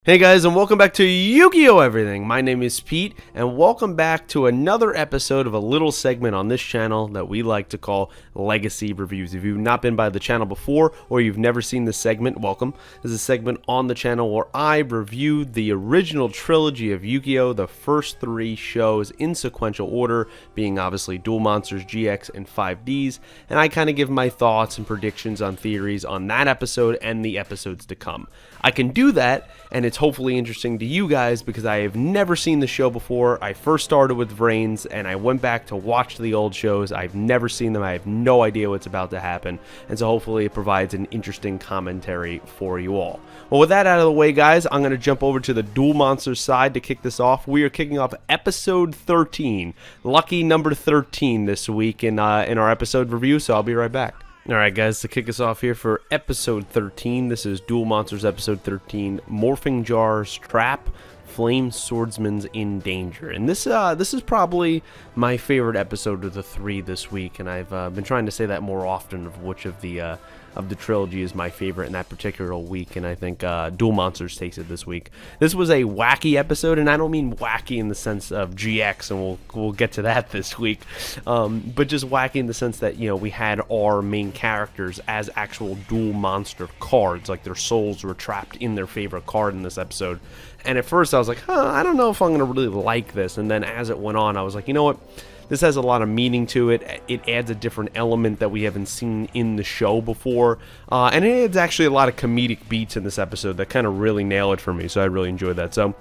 Hey guys, and welcome back to Yu-Gi-Oh! Everything. My name is Pete, and welcome back to another episode of a little segment on this channel that we like to call Legacy Reviews. If you've not been by the channel before, or you've never seen this segment, welcome. This is a segment on the channel where I review the original trilogy of Yu-Gi-Oh! The first three shows in sequential order, being obviously Duel Monsters, GX, and 5Ds, and I kind of give my thoughts and predictions on theories on that episode and the episodes to come. I can do that, and it's hopefully interesting to you guys because I have never seen the show before. I first started with VRAINS, and I went back to watch the old shows. I've never seen them. I have no idea what's about to happen, and so hopefully it provides an interesting commentary for you all. Well, with that out of the way, guys, I'm going to jump over to the Duel Monsters side to kick this off. We are kicking off episode 13, lucky number 13 this week in our episode review, so I'll be right back. Alright guys, to kick us off here for episode 13, this is Duel Monsters episode 13, Morphing Jars Trap, Flame Swordsman's in Danger. And this is probably my favorite episode of the three this week, and I've been trying to say that more often of which of the trilogy is my favorite in that particular week, and I think Duel Monsters takes it this week. This was a wacky episode, and I don't mean wacky in the sense of GX, and we'll get to that this week, but just wacky in the sense that, you know, we had our main characters as actual dual monster cards, like their souls were trapped in their favorite card in this episode. And at first I was like, I don't know if I'm going to really like this, and then as it went on, I was like, you know what? This has a lot of meaning to it. It adds a different element that we haven't seen in the show before. And it adds actually a lot of comedic beats in this episode that kind of really nail it for me. So I really enjoyed that. So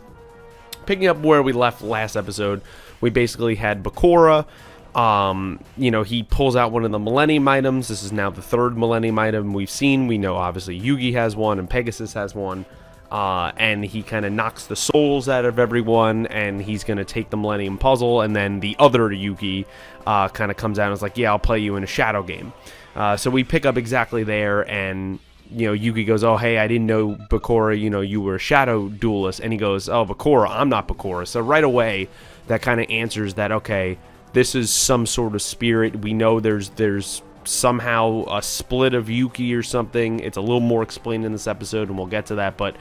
picking up where we left last episode, we basically had Bakura. You know, he pulls out one of the Millennium items. This is now the third Millennium item we've seen. We know obviously Yugi has one and Pegasus has one. And he kind of knocks the souls out of everyone, and he's going to take the Millennium Puzzle, and then the other Yugi kind of comes out and is like, yeah, I'll play you in a shadow game. So we pick up exactly there, and, you know, Yugi goes, oh, hey, I didn't know, Bakura, you know, you were a shadow duelist, and he goes, oh, Bakura, I'm not Bakura. So right away, that kind of answers that, okay, this is some sort of spirit. We know there's somehow a split of Yugi or something. It's a little more explained in this episode, and we'll get to that, but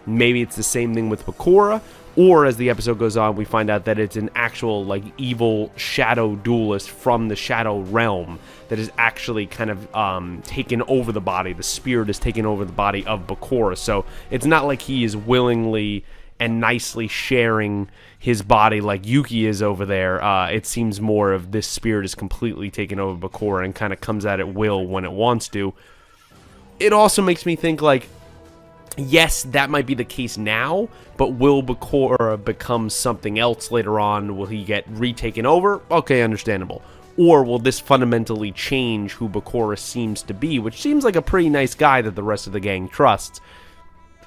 maybe it's the same thing with Bakura, or as the episode goes on, we find out that it's an actual, like, evil shadow duelist from the shadow realm that is actually kind of taken over the body. The spirit is taken over the body of Bakura, so it's not like he is willingly and nicely sharing his body like Yugi is over there. It seems more of this spirit is completely taken over Bakura and kind of comes at it will when it wants to. It also makes me think, like, yes, that might be the case now, but will Bakura become something else later on? Will he get retaken over? Okay, understandable. Or will this fundamentally change who Bakura seems to be, which seems like a pretty nice guy that the rest of the gang trusts.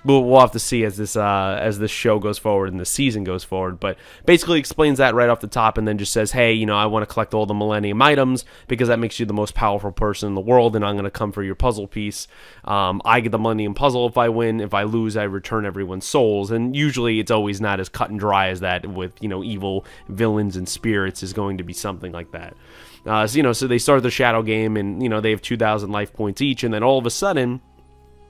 We'll have to see as this show goes forward and the season goes forward, but basically explains that right off the top and then just says, hey, you know, I want to collect all the Millennium items because that makes you the most powerful person in the world, and I'm going to come for your puzzle piece. I get the Millennium Puzzle if I win. If I lose, I return everyone's souls, and usually it's always not as cut and dry as that with, you know, evil villains and spirits is going to be something like that. So, you know, so they start the shadow game, and, you know, they have 2,000 life points each, and then all of a sudden,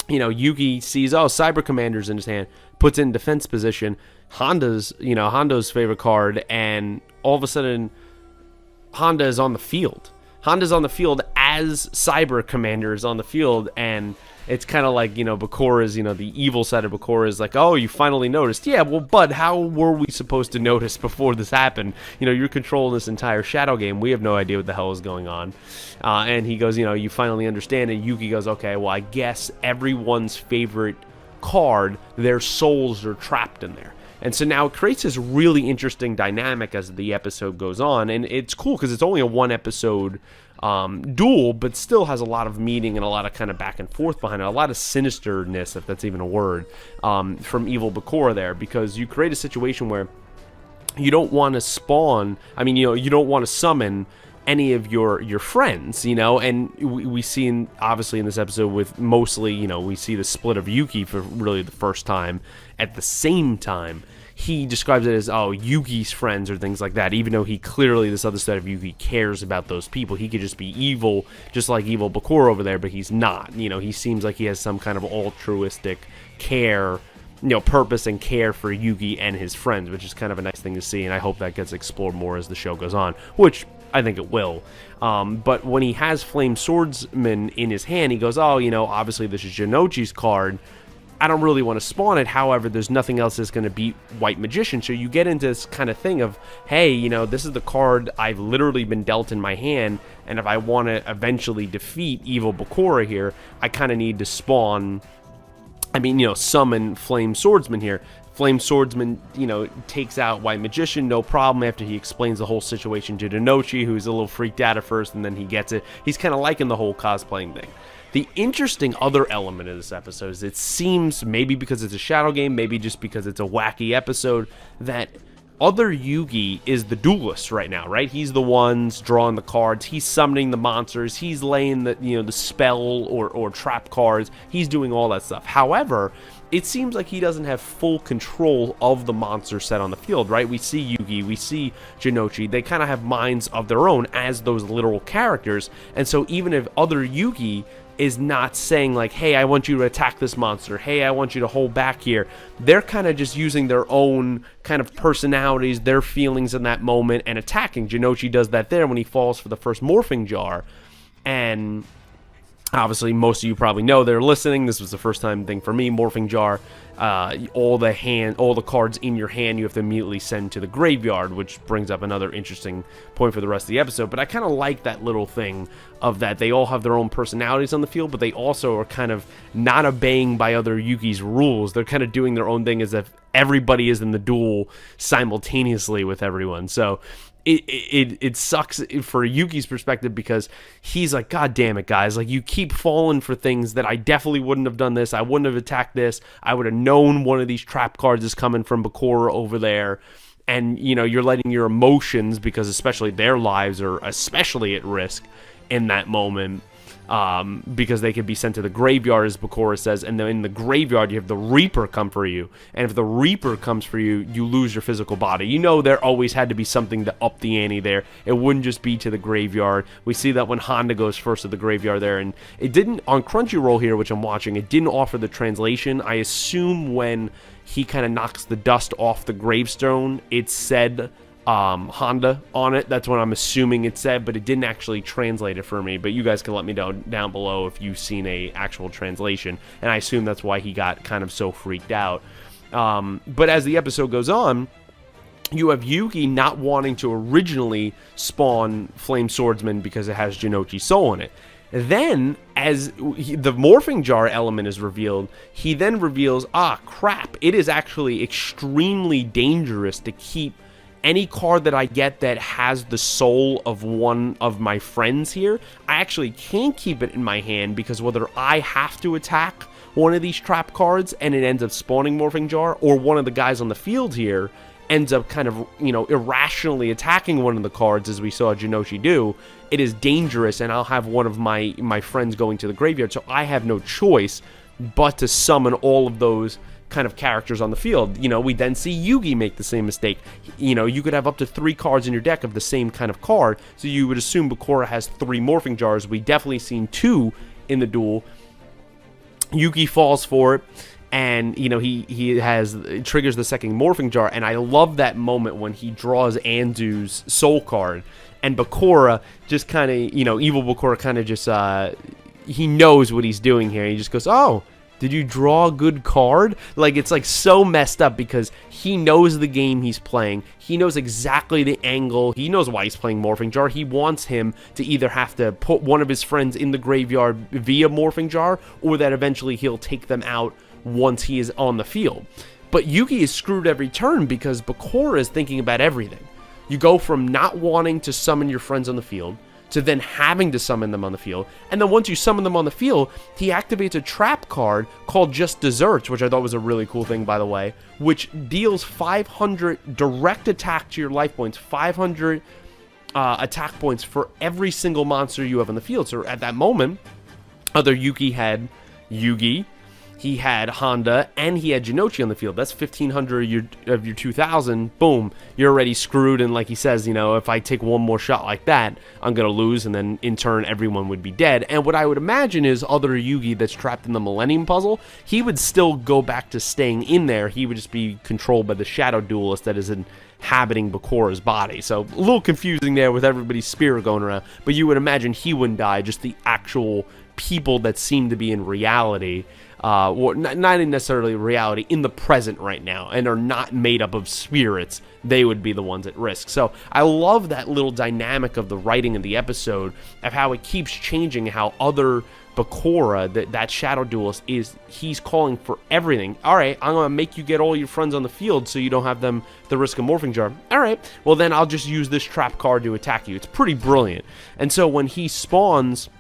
you know, Yugi sees, oh, Cyber Commander's in his hand, puts it in defense position, Honda's favorite card, and all of a sudden, Honda is on the field. Honda's on the field as Cyber Commander is on the field, and it's kind of like, you know, Bakura's, you know, the evil side of Bakura is like, oh, you finally noticed. Yeah, well, bud, how were we supposed to notice before this happened? You know, you're controlling this entire shadow game. We have no idea what the hell is going on. And he goes, you know, you finally understand. And Yugi goes, okay, well, I guess everyone's favorite card, their souls are trapped in there. And so now it creates this really interesting dynamic as the episode goes on. And it's cool because it's only a one episode duel, but still has a lot of meaning and a lot of kind of back and forth behind it, a lot of sinisterness, if that's even a word, from evil Bakura there, because you create a situation where you don't want to spawn, I mean, you know, you don't want to summon any of your friends, you know, and we see obviously in this episode with mostly, you know, we see the split of Yugi for really the first time. At the same time, he describes it as, oh, Yugi's friends or things like that, even though he clearly, this other side of Yugi, cares about those people. He could just be evil, just like evil Bakura over there, but he's not. You know, he seems like he has some kind of altruistic care purpose and care for Yugi and his friends, which is kind of a nice thing to see, and I hope that gets explored more as the show goes on, which I think it will. But when he has Flame Swordsman in his hand, he goes, oh, obviously this is Jinochi's card. I don't really want to spawn it. However, there's nothing else that's going to beat White Magician. So you get into this kind of thing of, hey, this is the card I've literally been dealt in my hand, and if I want to eventually defeat Evil Bakura here, I kind of need to spawn, summon Flame Swordsman here. Flame Swordsman, takes out White Magician, no problem, after he explains the whole situation to Jinochi, who's a little freaked out at first, and then he gets it. He's kind of liking the whole cosplaying thing. The interesting other element of this episode is it seems, maybe because it's a shadow game, maybe just because it's a wacky episode, that other Yugi is the duelist right now, right? He's the ones drawing the cards, he's summoning the monsters, he's laying the, the spell or trap cards, he's doing all that stuff. However, it seems like he doesn't have full control of the monster set on the field, right? We see Yugi, we see Jinochi, they kind of have minds of their own as those literal characters, and so even if other Yugi is not saying like, hey, I want you to attack this monster, hey, I want you to hold back here, they're kind of just using their own kind of personalities, their feelings in that moment, and attacking. Jinochi does that there when he falls for the first morphing jar, and obviously most of you probably know, they're listening, this was the first time thing for me, morphing jar, all the cards in your hand you have to immediately send to the graveyard, which brings up another interesting point for the rest of the episode. But I kind of like that little thing of that they all have their own personalities on the field, but they also are kind of not obeying by other Yugi's rules. They're kind of doing their own thing as if everybody is in the duel simultaneously with everyone. So it sucks for Yugi's perspective, because he's like, God damn it, guys, like, you keep falling for things that I definitely wouldn't have done this, I wouldn't have attacked this, I would have known one of these trap cards is coming from Bakura over there, and you're letting your emotions, because especially their lives are especially at risk in that moment, because they could be sent to the graveyard, as Bakura says, and then in the graveyard you have the Reaper come for you, and if the Reaper comes for you, you lose your physical body. There always had to be something to up the ante there. It wouldn't just be to the graveyard. We see that when Honda goes first to the graveyard there, and it didn't, on Crunchyroll here, which I'm watching, it didn't offer the translation. I assume when he kind of knocks the dust off the gravestone, it said Honda on it. That's what I'm assuming it said, but it didn't actually translate it for me. But you guys can let me know down below if you've seen a actual translation, and I assume that's why he got kind of so freaked out. But as the episode goes on, you have Yugi not wanting to originally spawn Flame Swordsman because it has Jinochi's soul in it. Then, as the morphing jar element is revealed, he then reveals, crap, it is actually extremely dangerous to keep any card that I get that has the soul of one of my friends here. I actually can't keep it in my hand, because whether I have to attack one of these trap cards and it ends up spawning Morphing Jar, or one of the guys on the field here ends up kind of, irrationally attacking one of the cards, as we saw Jinochi do, it is dangerous, and I'll have one of my friends going to the graveyard, so I have no choice but to summon all of those kind of characters on the field. We then see Yugi make the same mistake. You could have up to 3 cards in your deck of the same kind of card, so you would assume Bakura has 3 morphing jars. We definitely seen 2 in the duel. Yugi falls for it, and he triggers the second morphing jar, and I love that moment when he draws Anzu's soul card, and Bakura just kind of, evil Bakura kind of just he knows what he's doing here. He just goes, oh, did you draw a good card? Like, it's like so messed up, because he knows the game he's playing. He knows exactly the angle. He knows why he's playing Morphing Jar. He wants him to either have to put one of his friends in the graveyard via Morphing Jar, or that eventually he'll take them out once he is on the field. But Yugi is screwed every turn, because Bakura is thinking about everything. You go from not wanting to summon your friends on the field to then having to summon them on the field. And then once you summon them on the field, he activates a trap card called Just Desserts, which I thought was a really cool thing, by the way, which deals 500 direct attack to your life points, 500 attack points for every single monster you have on the field. So at that moment, other Yugi had Yugi, he had Honda and he had Jinochi on the field. That's 1,500 of your 2,000. Boom, you're already screwed. And like he says, you know, if I take one more shot like that, I'm going to lose. And then in turn, everyone would be dead. And what I would imagine is other Yugi that's trapped in the Millennium Puzzle, he would still go back to staying in there. He would just be controlled by the Shadow Duelist that is inhabiting Bakura's body. So a little confusing there with everybody's spirit going around. But you would imagine he wouldn't die, just the actual people that seem to be in reality. Well, not in necessarily reality, in the present right now, and are not made up of spirits, they would be the ones at risk. So I love that little dynamic of the writing of the episode, of how it keeps changing, how other Bakura, that Shadow Duelist, he's calling for everything. All right, I'm going to make you get all your friends on the field so you don't have them the risk of Morphing Jar. All right, well then I'll just use this trap card to attack you. It's pretty brilliant. And so when he spawns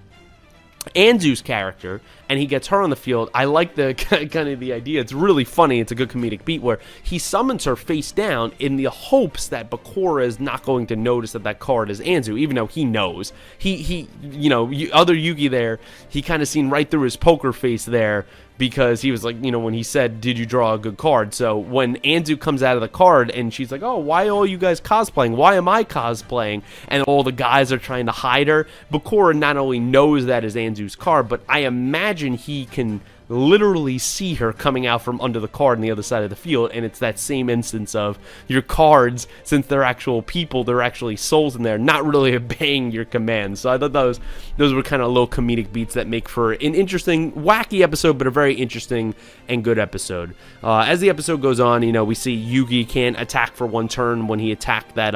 Anzu's character and he gets her on the field, I like the kind of the idea. It's really funny. It's a good comedic beat where he summons her face down in the hopes that Bakura is not going to notice that card is Anzu, even though he knows. He you know, other Yugi there, he kind of seen right through his poker face there, because he was like, you know, when he said, did you draw a good card? So when Anzu comes out of the card and she's like, oh, why are all you guys cosplaying? Why am I cosplaying? And all the guys are trying to hide her. Bakura not only knows that is Anzu's card, but I imagine he can literally see her coming out from under the card on the other side of the field, and it's that same instance of your cards, since they're actual people, they're actually souls in there, not really obeying your commands. So I thought those were kind of little comedic beats that make for an interesting, wacky episode, but a very interesting and good episode. As the episode goes on, you know, we see Yugi can't attack for one turn when he attacked that,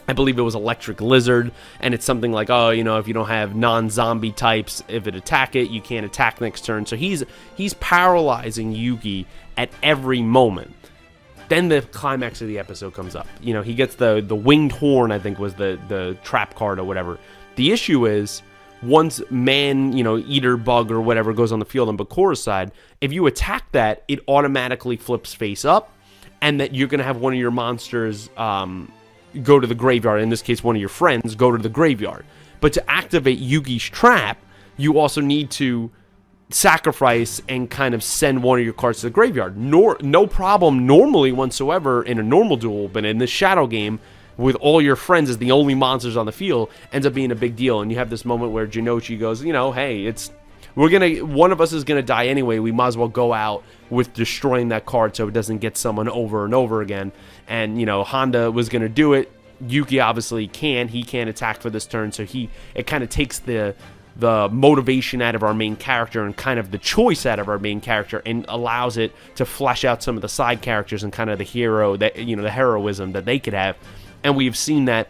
I believe it was Electric Lizard, and it's something like, oh, you know, if you don't have non-zombie types, if it attack it, you can't attack next turn. So he's paralyzing Yugi at every moment. Then the climax of the episode comes up. You know, he gets the Winged Horn, I think was the trap card or whatever. The issue is, once Man, you know, Eater Bug or whatever goes on the field on Bakura's side, if you attack that, it automatically flips face up, and that you're going to have one of your monsters go to the graveyard. In this case, one of your friends go to the graveyard. But to activate Yugi's trap, you also need to sacrifice and kind of send one of your cards to the graveyard. No problem normally whatsoever in a normal duel, but in this Shadow game, with all your friends as the only monsters on the field, ends up being a big deal. And you have this moment where Jinochi goes, you know, hey, one of us is gonna die anyway. We might as well go out with destroying that card so it doesn't get someone over and over again. And you know, Honda was gonna do it. Yugi obviously he can't attack for this turn, so it kind of takes the motivation out of our main character and kind of the choice out of our main character, and allows it to flesh out some of the side characters and kind of the hero that, you know, the heroism that they could have. And we've seen that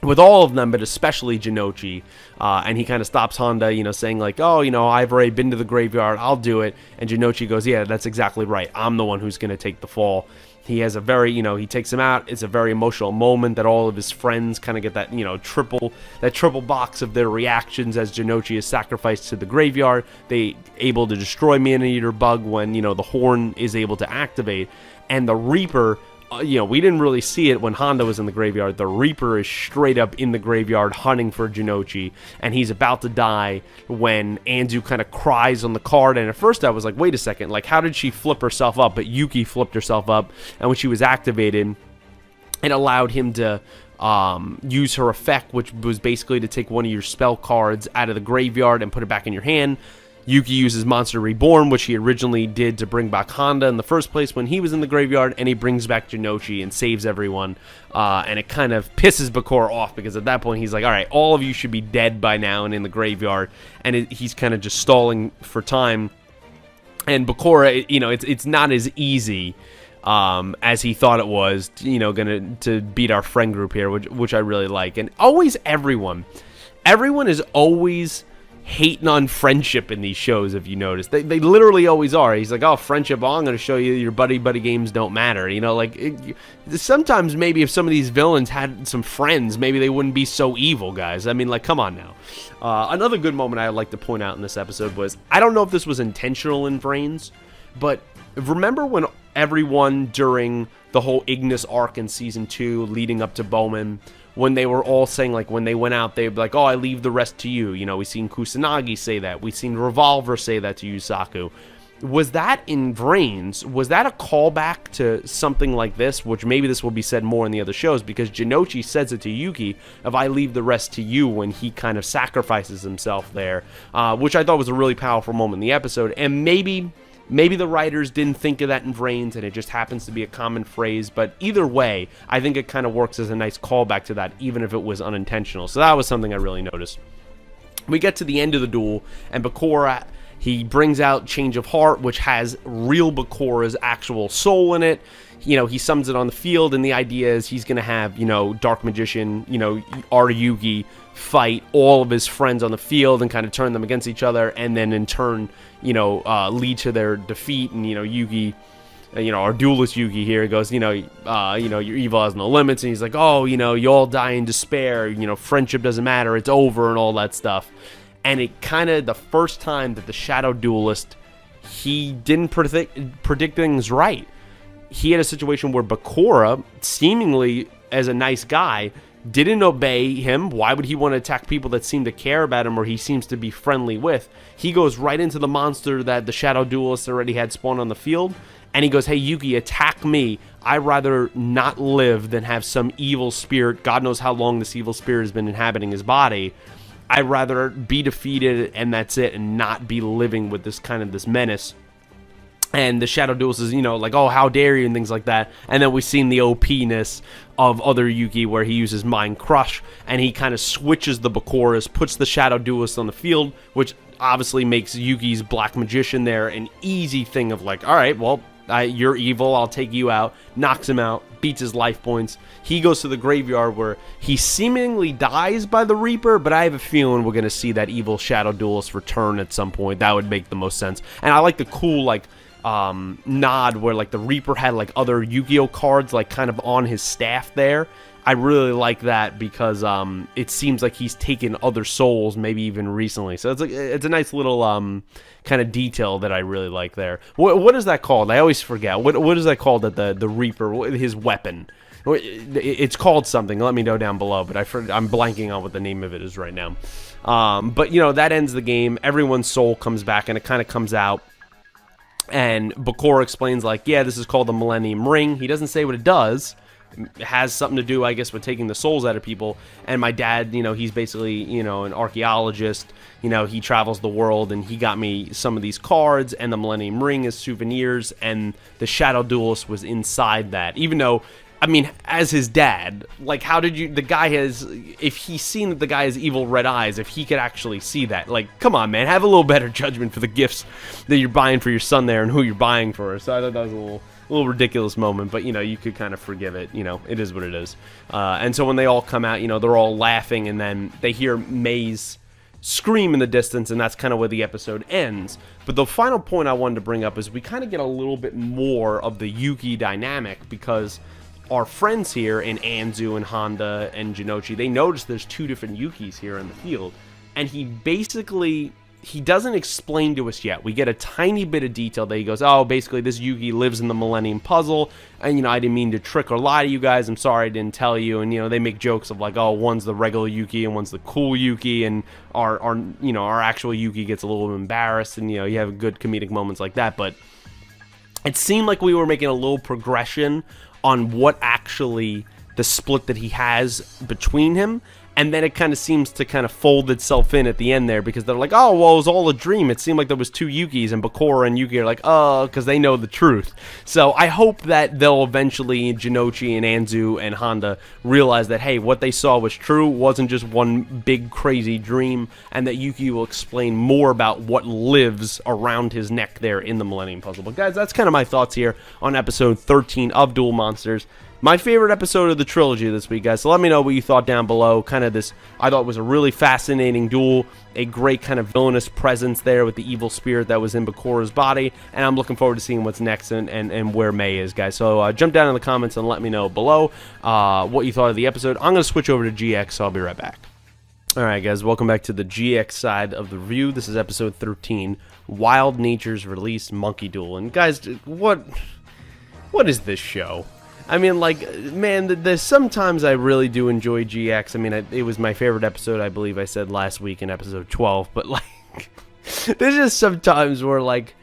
with all of them, but especially Jinochi, and he kind of stops Honda, you know, saying like, oh, you know, I've already been to the graveyard, I'll do it. And Jinochi goes, yeah, that's exactly right, I'm the one who's going to take the fall. He has a very, you know, he takes him out. It's a very emotional moment that all of his friends kind of get that, you know, triple box of their reactions as Jinochi is sacrificed to the graveyard. They able to destroy Man-Eater Bug when, you know, the horn is able to activate. And the Reaper, you know, we didn't really see it when Honda was in the graveyard. The Reaper is straight up in the graveyard hunting for Jinochi, and he's about to die when Anzu kind of cries on the card. And at first I was like, wait a second, like, how did she flip herself up? But Yuki flipped herself up, and when she was activated, it allowed him to use her effect, which was basically to take one of your spell cards out of the graveyard and put it back in your hand. Yuki uses Monster Reborn, which he originally did to bring back Honda in the first place when he was in the graveyard, and he brings back Jinochi and saves everyone. And it kind of pisses Bakura off, because at that point he's like, all right, all of you should be dead by now and in the graveyard. And he's kind of just stalling for time. And Bakura, you know, it's not as easy as he thought it was, you know, to beat our friend group here, which I really like. And always everyone is always hating on friendship in these shows. If you notice, they literally always are. He's like, oh, friendship, oh, I'm going to show you your buddy games don't matter, you know. Like, sometimes maybe if some of these villains had some friends, maybe they wouldn't be so evil, guys. I mean, like, come on now. Another good moment I'd like to point out in this episode was, I don't know if this was intentional in VRAINS, but remember when everyone during the whole Ignis arc in season 2 leading up to Bowman when they were all saying, like, when they went out, they'd be like, oh, I leave the rest to you. You know, we've seen Kusanagi say that. We've seen Revolver say that to Yusaku. Was that in VRAINS? Was that a callback to something like this? Which maybe this will be said more in the other shows, because Jinochi says it to Yuki of I leave the rest to you when he kind of sacrifices himself there, which I thought was a really powerful moment in the episode. And maybe the writers didn't think of that in VRAINS and it just happens to be a common phrase, but either way, I think it kind of works as a nice callback to that, even if it was unintentional. So that was something I really noticed. We get to the end of the duel, and Bakura, he brings out Change of Heart, which has real Bakura's actual soul in it. You know, he summons it on the field, and the idea is he's going to have, you know, Dark Magician, you know, our Yugi, fight all of his friends on the field and kind of turn them against each other, and then in turn, you know, lead to their defeat. And, you know, Yugi, you know, our duelist Yugi here goes, you know, your evil has no limits, and he's like, oh, you know, you all die in despair, you know, friendship doesn't matter, it's over, and all that stuff. And it kind of, the first time that the Shadow Duelist, he didn't predict things right. He had a situation where Bakura, seemingly as a nice guy, didn't obey him. Why would he want to attack people that seem to care about him or he seems to be friendly with? He goes right into the monster that the Shadow Duelist already had spawned on the field, and he goes, hey, Yugi, attack me. I'd rather not live than have some evil spirit. God knows how long this evil spirit has been inhabiting his body. I'd rather be defeated and that's it, and not be living with this kind of this menace. And the Shadow Duelist is, you know, like, oh, how dare you, and things like that. And then we've seen the OP-ness of other Yugi where he uses Mind Crush, and he kind of switches the Bakuras, puts the Shadow Duelist on the field, which obviously makes Yugi's Black Magician there an easy thing of like, all right, well, you're evil, I'll take you out. Knocks him out, beats his life points. He goes to the graveyard where he seemingly dies by the Reaper, but I have a feeling we're going to see that evil Shadow Duelist return at some point. That would make the most sense. And I like the cool, like, nod where, like, the Reaper had, like, other Yu-Gi-Oh cards, like, kind of on his staff there. I really like that because it seems like he's taken other souls, maybe even recently. So it's a nice little kind of detail that I really like there. What is that called? I always forget. What is that called? That the Reaper, his weapon. It's called something. Let me know down below. But I'm blanking on what the name of it is right now. But you know, that ends the game. Everyone's soul comes back, and it kind of comes out. And Bakura explains, like, yeah, this is called the Millennium Ring. He doesn't say what it does. It has something to do, I guess, with taking the souls out of people. And my dad, you know, he's basically, you know, an archaeologist. You know, he travels the world, and he got me some of these cards and the Millennium Ring as souvenirs, and the Shadow Duelist was inside that. Even though, I mean, as his dad, like, how did you, the guy has, if he's seen that the guy has evil red eyes, if he could actually see that, like, come on, man, have a little better judgment for the gifts that you're buying for your son there and who you're buying for. So I thought that was a little ridiculous moment, but, you know, you could kind of forgive it. You know, it is what it is. And so when they all come out, you know, they're all laughing, and then they hear Maze scream in the distance, and that's kind of where the episode ends. But the final point I wanted to bring up is we kind of get a little bit more of the Yugi dynamic, because our friends here in Anzu and Honda and Jinochi, they notice there's two different Yukis here in the field, and he doesn't explain to us yet. We get a tiny bit of detail that he goes, oh, basically this Yugi lives in the Millennium Puzzle, and, you know, I didn't mean to trick or lie to you guys, I'm sorry I didn't tell you. And, you know, they make jokes of like, oh, one's the regular Yuki and one's the cool Yuki, and our actual Yuki gets a little embarrassed, and, you know, you have good comedic moments like that. But it seemed like we were making a little progression on what actually the split that he has between him, and then it kind of seems to kind of fold itself in at the end there, because they're like, oh, well, it was all a dream. It seemed like there was two Yukis, and Bakura and Yugi are like, oh, because they know the truth. So I hope that they'll eventually, Jinochi and Anzu and Honda, realize that, hey, what they saw was true, wasn't just one big crazy dream, and that Yugi will explain more about what lives around his neck there in the Millennium Puzzle. But guys, that's kind of my thoughts here on episode 13 of Duel Monsters. My favorite episode of the trilogy this week, guys. So let me know what you thought down below. Kind of this, I thought was a really fascinating duel. A great kind of villainous presence there with the evil spirit that was in Bakura's body. And I'm looking forward to seeing what's next and where May is, guys. So jump down in the comments and let me know below what you thought of the episode. I'm going to switch over to GX, so I'll be right back. Alright, guys. Welcome back to the GX side of the review. This is episode 13, Wild Nature's Release Monkey Duel. And guys, what is this show? I mean, like, man, there's sometimes I really do enjoy GX. I mean, it was my favorite episode, I believe I said last week in episode 12, but, like, there's just some times where, like,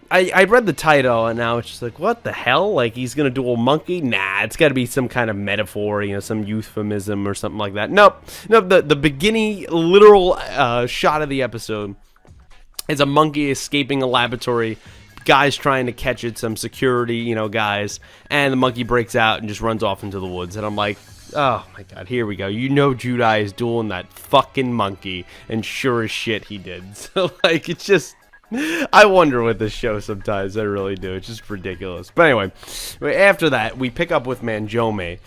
I read the title, and now it's just like, what the hell? Like, he's going to duel Monkey? Nah, it's got to be some kind of metaphor, you know, some euphemism or something like that. Nope. The beginning literal shot of the episode is a monkey escaping a laboratory, guys trying to catch it, some security, you know, guys, and the monkey breaks out and just runs off into the woods. And I'm like, oh my god, here we go. You know Judai is dueling that fucking monkey, and sure as shit he did. So, like, it's just... I wonder with this show sometimes. I really do. It's just ridiculous. But anyway, after that, we pick up with Manjome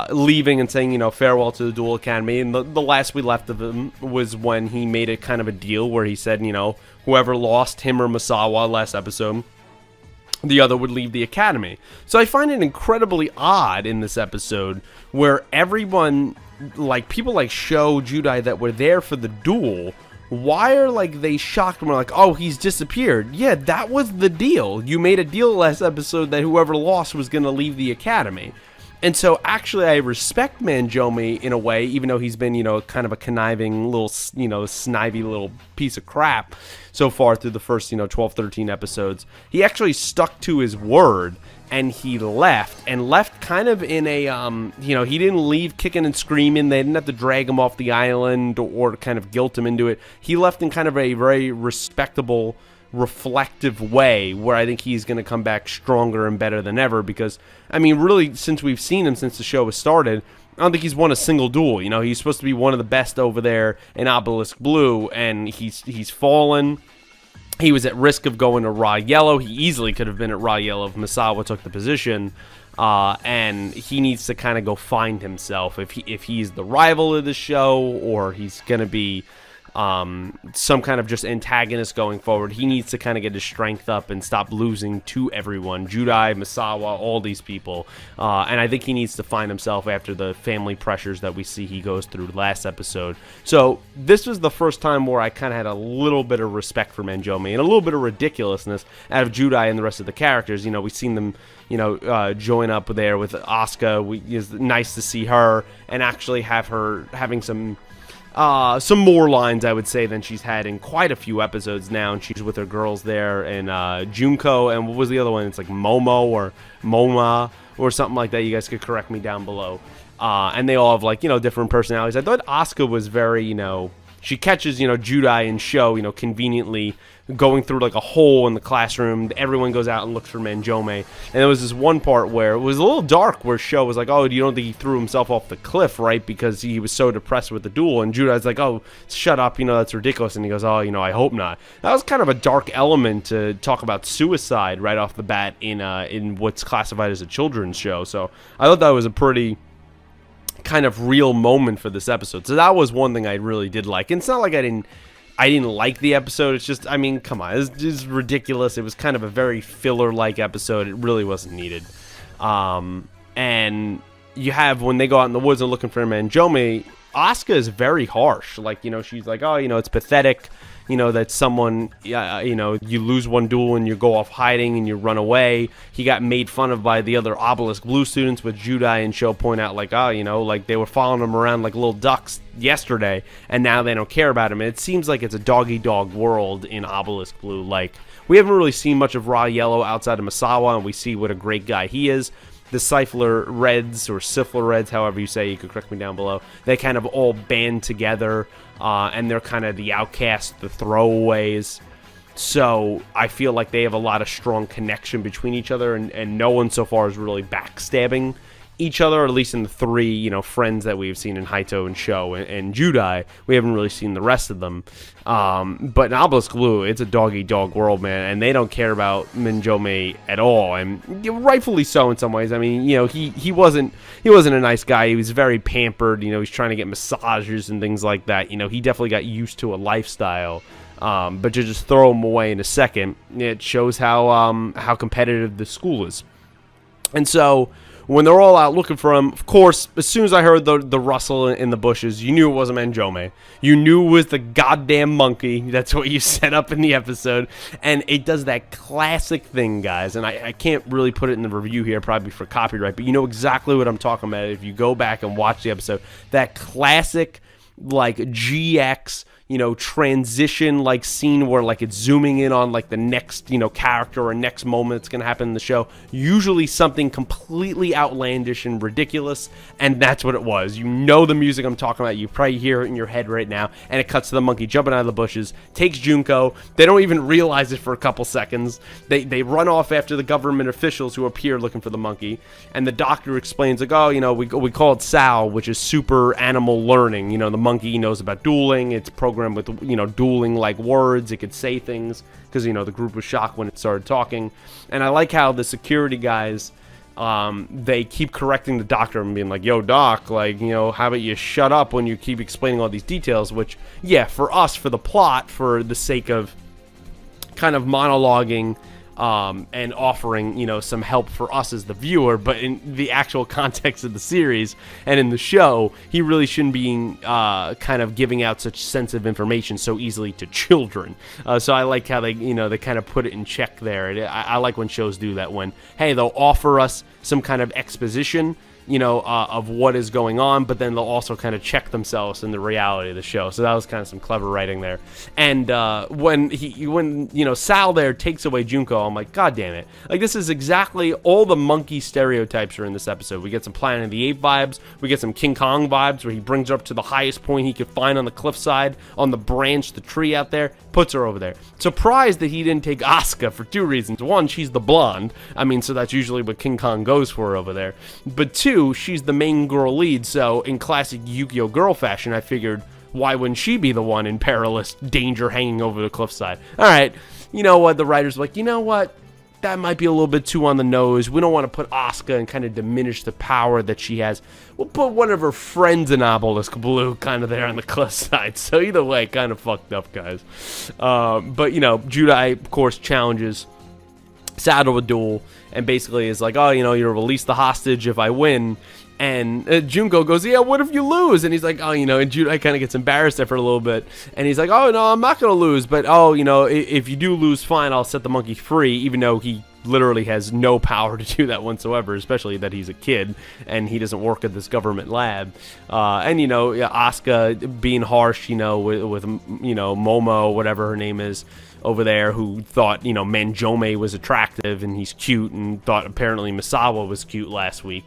leaving and saying, you know, farewell to the Duel Academy. And the last we left of him was when he made a kind of a deal where he said, you know, whoever lost, him or Masawa last episode, the other would leave the academy. So I find it incredibly odd in this episode where everyone, like, people like Sho, Judai that were there for the duel, why are, like, they shocked and were like, oh, he's disappeared? Yeah, that was the deal. You made a deal last episode that whoever lost was going to leave the academy. And so, actually, I respect Manjome in a way, even though he's been, you know, kind of a conniving little, you know, snivy little piece of crap so far through the first, you know, 12, 13 episodes. He actually stuck to his word, and he left kind of in a, you know, he didn't leave kicking and screaming. They didn't have to drag him off the island or kind of guilt him into it. He left in kind of a very respectable, reflective way where I think he's going to come back stronger and better than ever because, I mean, really, since we've seen him since the show was started, I don't think he's won a single duel. You know, he's supposed to be one of the best over there in Obelisk Blue, and he's fallen. He was at risk of going to Raw Yellow. He easily could have been at Raw Yellow if Masawa took the position. And he needs to kind of go find himself. If he's the rival of the show or he's going to be some kind of just antagonist going forward, he needs to kind of get his strength up and stop losing to everyone. Judai, Masawa, all these people. And I think he needs to find himself after the family pressures that we see he goes through last episode. So this was the first time where I kind of had a little bit of respect for Manjome and a little bit of ridiculousness out of Judai and the rest of the characters. You know, we've seen them, you know, join up there with Asuka. It's nice to see her and actually have her having some more lines, I would say, than she's had in quite a few episodes now, and she's with her girls there, and Junko, and what was the other one? It's like Momo or Moma or something like that. You guys could correct me down below. And they all have, like, you know, different personalities. I thought Asuka was very, you know, she catches, you know, Judai and Sho, you know, conveniently going through like a hole in the classroom. Everyone goes out and looks for Manjome. And there was this one part where it was a little dark where Sho was like, oh, you don't think he threw himself off the cliff, right? Because he was so depressed with the duel. And Judai's like, oh, shut up, you know, that's ridiculous. And he goes, oh, you know, I hope not. That was kind of a dark element to talk about suicide right off the bat in what's classified as a children's show. So I thought that was a pretty kind of real moment for this episode. So that was one thing I really did like. And it's not like I didn't like the episode. It's just, I mean, come on, it's ridiculous. It was kind of a very filler-like episode. It really wasn't needed. And you have, when they go out in the woods and looking for Manjome, Asuka is very harsh. Like, you know, she's like, oh, you know, it's pathetic, you know, that someone, you know, you lose one duel and you go off hiding and you run away. He got made fun of by the other Obelisk Blue students, with Judai and Sho point out, like, oh, you know, like they were following him around like little ducks yesterday, and now they don't care about him. And it seems like it's a dog-eat-dog world in Obelisk Blue. Like, we haven't really seen much of Raw Yellow outside of Masawa, and we see what a great guy he is. The Cyphler Reds, or Sifler Reds, however you say, you could correct me down below, they kind of all band together, and they're kind of the outcasts, the throwaways. So I feel like they have a lot of strong connection between each other, and no one so far is really backstabbing each other, at least in the three, you know, friends that we've seen in Haito and Sho and Judai. We haven't really seen the rest of them. But in Obelisk Blue, it's a dog-eat-dog world, man, and they don't care about Manjome at all, and rightfully so in some ways. I mean, you know, he wasn't a nice guy. He was very pampered. You know, he's trying to get massages and things like that. You know, he definitely got used to a lifestyle. But to just throw him away in a second, it shows how competitive the school is. And so when they're all out looking for him, of course, as soon as I heard the rustle in the bushes, you knew it wasn't Manjome. You knew it was the goddamn monkey. That's what you set up in the episode. And it does that classic thing, guys. And I can't really put it in the review here, probably for copyright, but you know exactly what I'm talking about if you go back and watch the episode. That classic, like, GX, you know, transition, like, scene where, like, it's zooming in on, like, the next, you know, character or next moment that's going to happen in the show. Usually something completely outlandish and ridiculous, and that's what it was. You know the music I'm talking about. You probably hear it in your head right now, and it cuts to the monkey jumping out of the bushes, takes Junko. They don't even realize it for a couple seconds. They run off after the government officials who appear looking for the monkey, and the doctor explains, like, oh, you know, we call it SAL, which is super animal learning. You know, the monkey knows about dueling. It's programmed with, you know, dueling like words. It could say things because, you know, the group was shocked when it started talking. And I like how the security guys, they keep correcting the doctor and being like, yo, doc, like, you know, how about you shut up when you keep explaining all these details, which, yeah, for us, for the plot, for the sake of kind of monologuing and offering, you know, some help for us as the viewer, but in the actual context of the series and in the show, he really shouldn't be kind of giving out such sensitive information so easily to children. So I like how they, you know, they kind of put it in check there. I like when shows do that, when, hey, they'll offer us some kind of exposition, you know, of what is going on, but then they'll also kind of check themselves in the reality of the show. So that was kind of some clever writing there. And when you know, Sal there takes away Junko, I'm like, god damn it. Like, this is exactly all the monkey stereotypes are in this episode. We get some Planet of the Apes vibes. We get some King Kong vibes, where he brings her up to the highest point he could find on the cliffside, on the branch, the tree out there, puts her over there. Surprised that he didn't take Asuka for two reasons. One, she's the blonde. I mean, so that's usually what King Kong goes for over there. But two, she's the main girl lead, so in classic Yu-Gi-Oh! Girl fashion, I figured, why wouldn't she be the one in perilous danger hanging over the cliffside? Alright, you know what, the writers were like, you know what, that might be a little bit too on the nose. We don't want to put Asuka and kind of diminish the power that she has. We'll put one of her friends in Obelisk Blue kind of there on the cliffside. So either way, kind of fucked up, guys. But, you know, Judai, of course, challenges Sal to a duel, and basically is like, oh, you know, you'll release the hostage if I win. And Junko goes, yeah, what if you lose? And he's like, oh, you know, and Judai kind of gets embarrassed there for a little bit. And he's like, oh, no, I'm not going to lose. But, oh, you know, if you do lose, fine, I'll set the monkey free, even though he literally has no power to do that whatsoever, especially that he's a kid and he doesn't work at this government lab. And, you know, Asuka being harsh, you know, with you know, Momo, whatever her name is, over there, who thought, you know, Manjome was attractive and he's cute, and thought apparently Misawa was cute last week.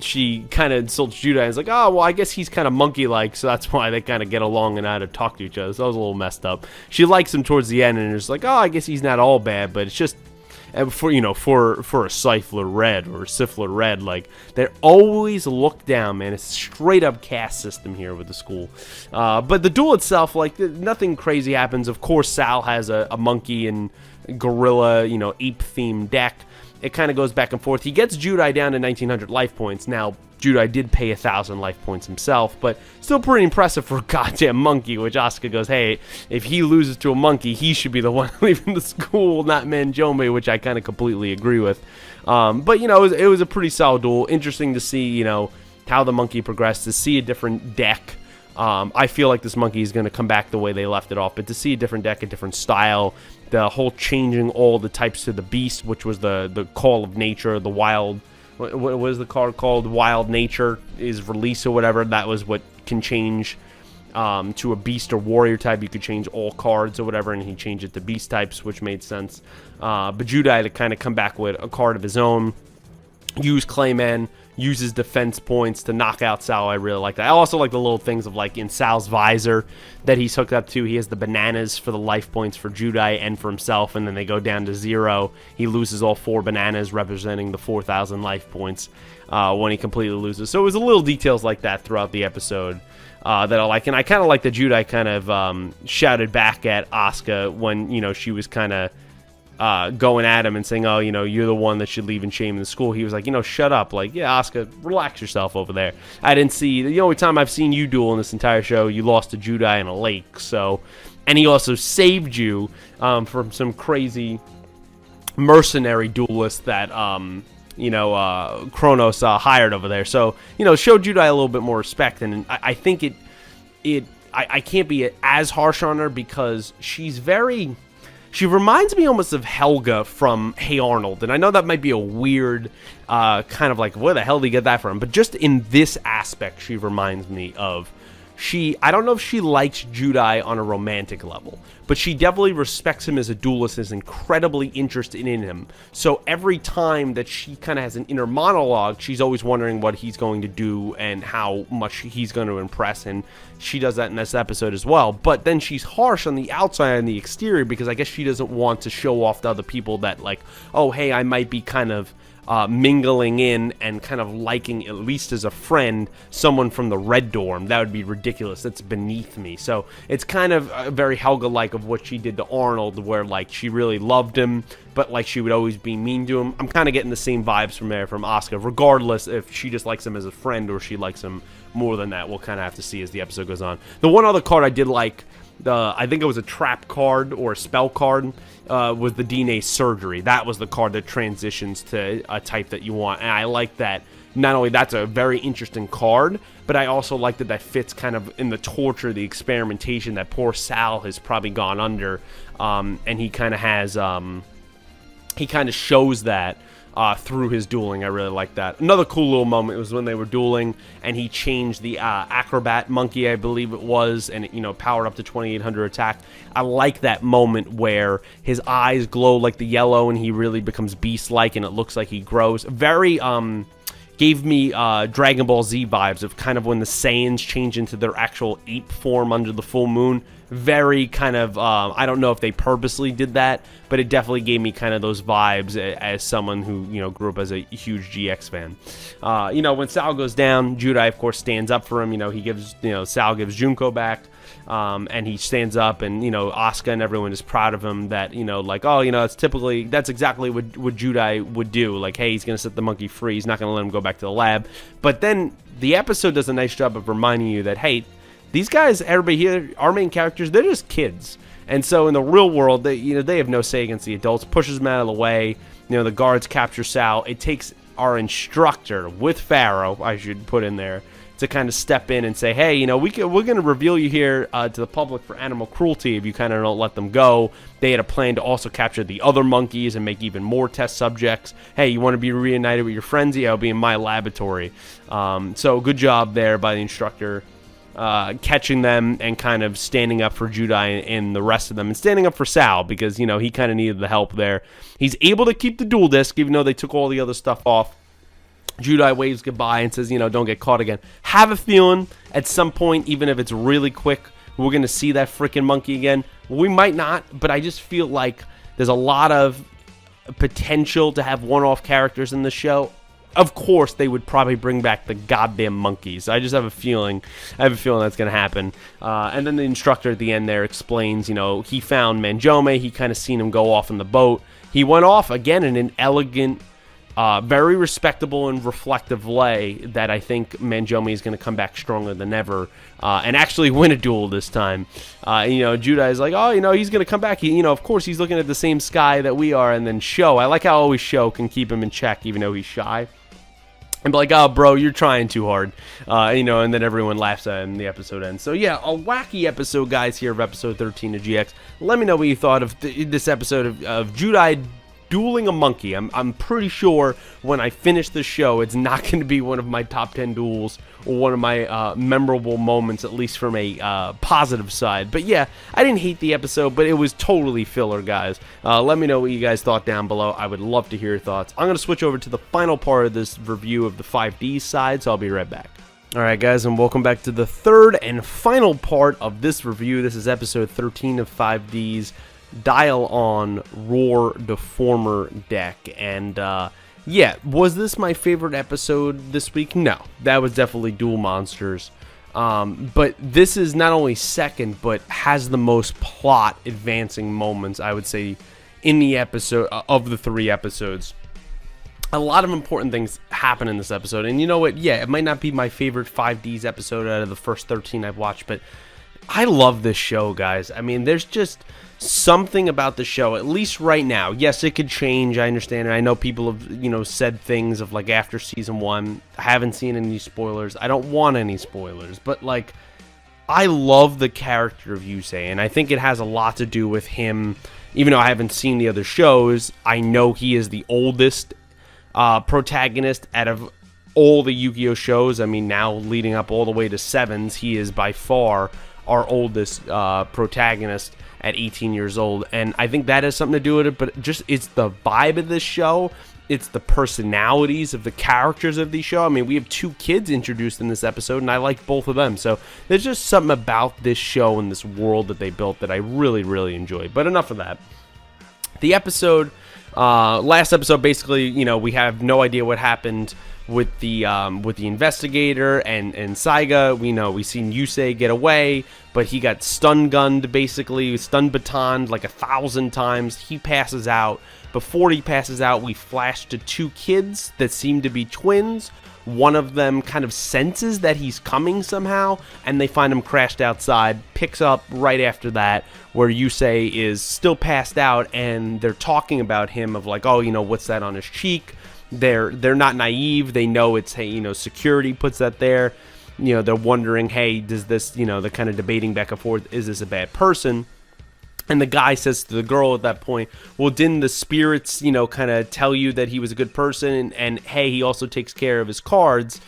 She kind of insults Judai and is like, oh, well, I guess he's kind of monkey-like, so that's why they kind of get along and know how to talk to each other. So that was a little messed up. She likes him towards the end and is like, oh, I guess he's not all bad, but it's just, for, you know, for a Cypher Red or Sifler Red, like, they always look down, man. It's a straight up caste system here with the school. But the duel itself, like, nothing crazy happens. Of course, Sal has a monkey and gorilla, you know, ape themed deck. It kind of goes back and forth. He gets Judai down to 1900 life points. Now, Judai did pay 1,000 life points himself, but still pretty impressive for a goddamn monkey, which Asuka goes, hey, if he loses to a monkey, he should be the one leaving the school, not Manjome, which I kind of completely agree with. But, you know, it was a pretty solid duel. Interesting to see, you know, how the monkey progressed, to see a different deck. I feel like this monkey is going to come back the way they left it off, but to see a different deck, a different style, the whole changing all the types to the beast, which was the call of nature, the wild, what was the card called? Wild Nature is release or whatever. That was what can change to a beast or warrior type. You could change all cards or whatever, and he changed it to beast types, which made sense. But Judai to kind of come back with a card of his own, use Clayman, uses defense points to knock out Sal. I really like that. I also like the little things of, like, in Sal's visor that he's hooked up to, he has the bananas for the life points for Judai and for himself, and then they go down to 0. He loses all 4 bananas, representing the 4,000 life points when he completely loses. So it was a little details like that throughout the episode that I like. And I kind of like that Judai kind of shouted back at Asuka when, you know, she was kind of going at him and saying, oh, you know, you're the one that should leave in shame in the school. He was like, you know, shut up. Like, yeah, Asuka, relax yourself over there. I didn't see, the only time I've seen you duel in this entire show, you lost to Judai in a lake. So, and he also saved you from some crazy mercenary duelist that, Kronos hired over there. So, show Judai a little bit more respect. And I think I can't be as harsh on her because she reminds me almost of Helga from Hey Arnold. And I know that might be a weird kind of like, where the hell did he get that from? But just in this aspect, she reminds me of... I don't know if she likes Judai on a romantic level, but she definitely respects him as a duelist and is incredibly interested in him. So every time that she kind of has an inner monologue, she's always wondering what he's going to do and how much he's going to impress, and she does that in this episode as well. But then she's harsh on the outside and the exterior because I guess she doesn't want to show off to other people that, like, oh, hey, I might be kind of mingling in and kind of liking, at least as a friend, someone from the Red Dorm. That would be ridiculous. That's beneath me. So it's kind of very Helga-like of what she did to Arnold, where like she really loved him, but like she would always be mean to him. I'm kind of getting the same vibes from Asuka, regardless if she just likes him as a friend or she likes him more than that. We'll kind of have to see as the episode goes on. The one other card I did like, I think it was a trap card or a spell card, was the DNA Surgery. That was the card that transitions to a type that you want. And I like that. Not only that's a very interesting card, but I also like that fits kind of in the torture, the experimentation that poor Sal has probably gone under. And he kind of has, he kind of shows that through his dueling. I really like that. Another cool little moment was when they were dueling and he changed the acrobat monkey, I believe it was, and it, powered up to 2800 attack. I like that moment where his eyes glow like the yellow and he really becomes beast-like and it looks like he grows. Very gave me Dragon Ball Z vibes of kind of when the Saiyans change into their actual ape form under the full moon. Very kind of, I don't know if they purposely did that, but it definitely gave me kind of those vibes as someone who, grew up as a huge GX fan. When Sal goes down, Judai, of course, stands up for him. He gives, Sal gives Junko back, and he stands up, and, Asuka and everyone is proud of him that, that's exactly what Judai would do. Like, hey, he's going to set the monkey free. He's not going to let him go back to the lab. But then the episode does a nice job of reminding you that, hey, these guys, everybody here, our main characters, they're just kids. And so in the real world, they have no say against the adults. Pushes them out of the way. The guards capture Sal. It takes our instructor with Pharaoh, I should put in there, to kind of step in and say, hey, we're going to reveal you here to the public for animal cruelty if you kind of don't let them go. They had a plan to also capture the other monkeys and make even more test subjects. Hey, you want to be reunited with your friends? Yeah, I'll be in my laboratory. So good job there by the instructor. Catching them and kind of standing up for Judai and the rest of them, and standing up for Sal because, he kind of needed the help there. He's able to keep the dual disc even though they took all the other stuff off. Judai waves goodbye and says, don't get caught again. Have a feeling at some point, even if it's really quick, we're going to see that freaking monkey again. We might not, but I just feel like there's a lot of potential to have one-off characters in the show. Of course, they would probably bring back the goddamn monkeys. I just have a feeling. That's going to happen. And then the instructor at the end there explains, he found Manjome. He kind of seen him go off in the boat. He went off again in an elegant, very respectable and reflective way that I think Manjome is going to come back stronger than ever and actually win a duel this time. Judai is like, oh, he's going to come back. He, of course, he's looking at the same sky that we are. And then Sho, I like how always Sho can keep him in check even though he's shy. And be like, oh, bro, you're trying too hard. And then everyone laughs at him and the episode ends. So, yeah, a wacky episode, guys, here of episode 13 of GX. Let me know what you thought of this episode of Judai dueling a monkey. I'm pretty sure when I finish the show, it's not going to be one of my top 10 duels or one of my memorable moments, at least from a positive side. But yeah, I didn't hate the episode, but it was totally filler, guys. Let me know what you guys thought down below. I would love to hear your thoughts. I'm going to switch over to the final part of this review of the 5D side, so I'll be right back. Alright guys, and welcome back to the third and final part of this review. This is episode 13 of 5D's Dial on Roar Deformer deck. And yeah, was this my favorite episode this week? No, that was definitely Duel Monsters. But this is not only second, but has the most plot advancing moments, I would say, in the episode of the 3 episodes. A lot of important things happen in this episode, and you know what? Yeah, it might not be my favorite 5D's episode out of the first 13 I've watched, but I love this show, guys. I mean, there's just something about the show, at least right now. Yes, it could change. I understand it. I know people have, said things of like after season 1. I haven't seen any spoilers. I don't want any spoilers, but like, I love the character of Yusei, and I think it has a lot to do with him. Even though I haven't seen the other shows, I know he is the oldest protagonist out of all the Yu-Gi-Oh shows. I mean, now leading up all the way to 7s, he is by far our oldest protagonist at 18 years old, and I think that has something to do with it, but just it's the vibe of this show, it's the personalities of the characters of the show. I mean, we have 2 kids introduced in this episode, and I like both of them, so there's just something about this show and this world that they built that I really, really enjoy. But enough of that. The episode, last episode, basically, we have no idea what happened with the investigator and Saiga. We seen Yusei get away, but he got stun gunned, basically stun batoned like 1,000 times. He passes out. Before he passes out, we flash to 2 kids that seem to be twins. One of them kind of senses that he's coming somehow, and they find him crashed outside. Picks up right after that, where Yusei is still passed out, and they're talking about him of like, oh, what's that on his cheek? They're not naive. They know it's, hey, security puts that there. They're wondering, hey, does this, they're kind of debating back and forth, is this a bad person? And the guy says to the girl at that point, well, didn't the spirits, kind of tell you that he was a good person? And hey, he also takes care of his cards.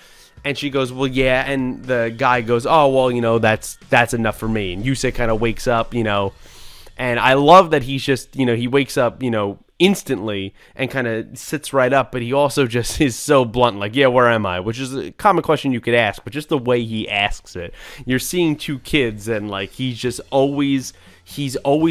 And she goes, well, yeah. And the guy goes, oh, well, that's enough for me. And Yusei kind of wakes up, and I love that he's just, he wakes up, instantly and kind of sits right up, but he also just is so blunt, like, yeah, where am I? Which is a common question you could ask, but just the way he asks it. You're seeing 2 kids, and like he's always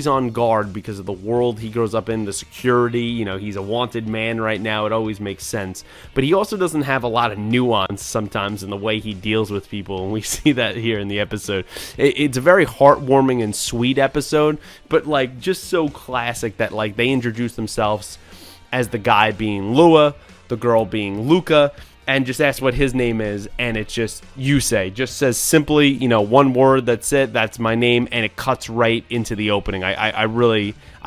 on guard because of the world he grows up in, the security. He's a wanted man right now. It always makes sense. But he also doesn't have a lot of nuance sometimes in the way he deals with people, and we see that here in the episode. It's a very heartwarming and sweet episode, but like just so classic that like they introduce themselves as the guy being Lua, the girl being Luca, and just ask what his name is, and it's just Yusei. Just says simply, one word, that's it, that's my name, and it cuts right into the opening. I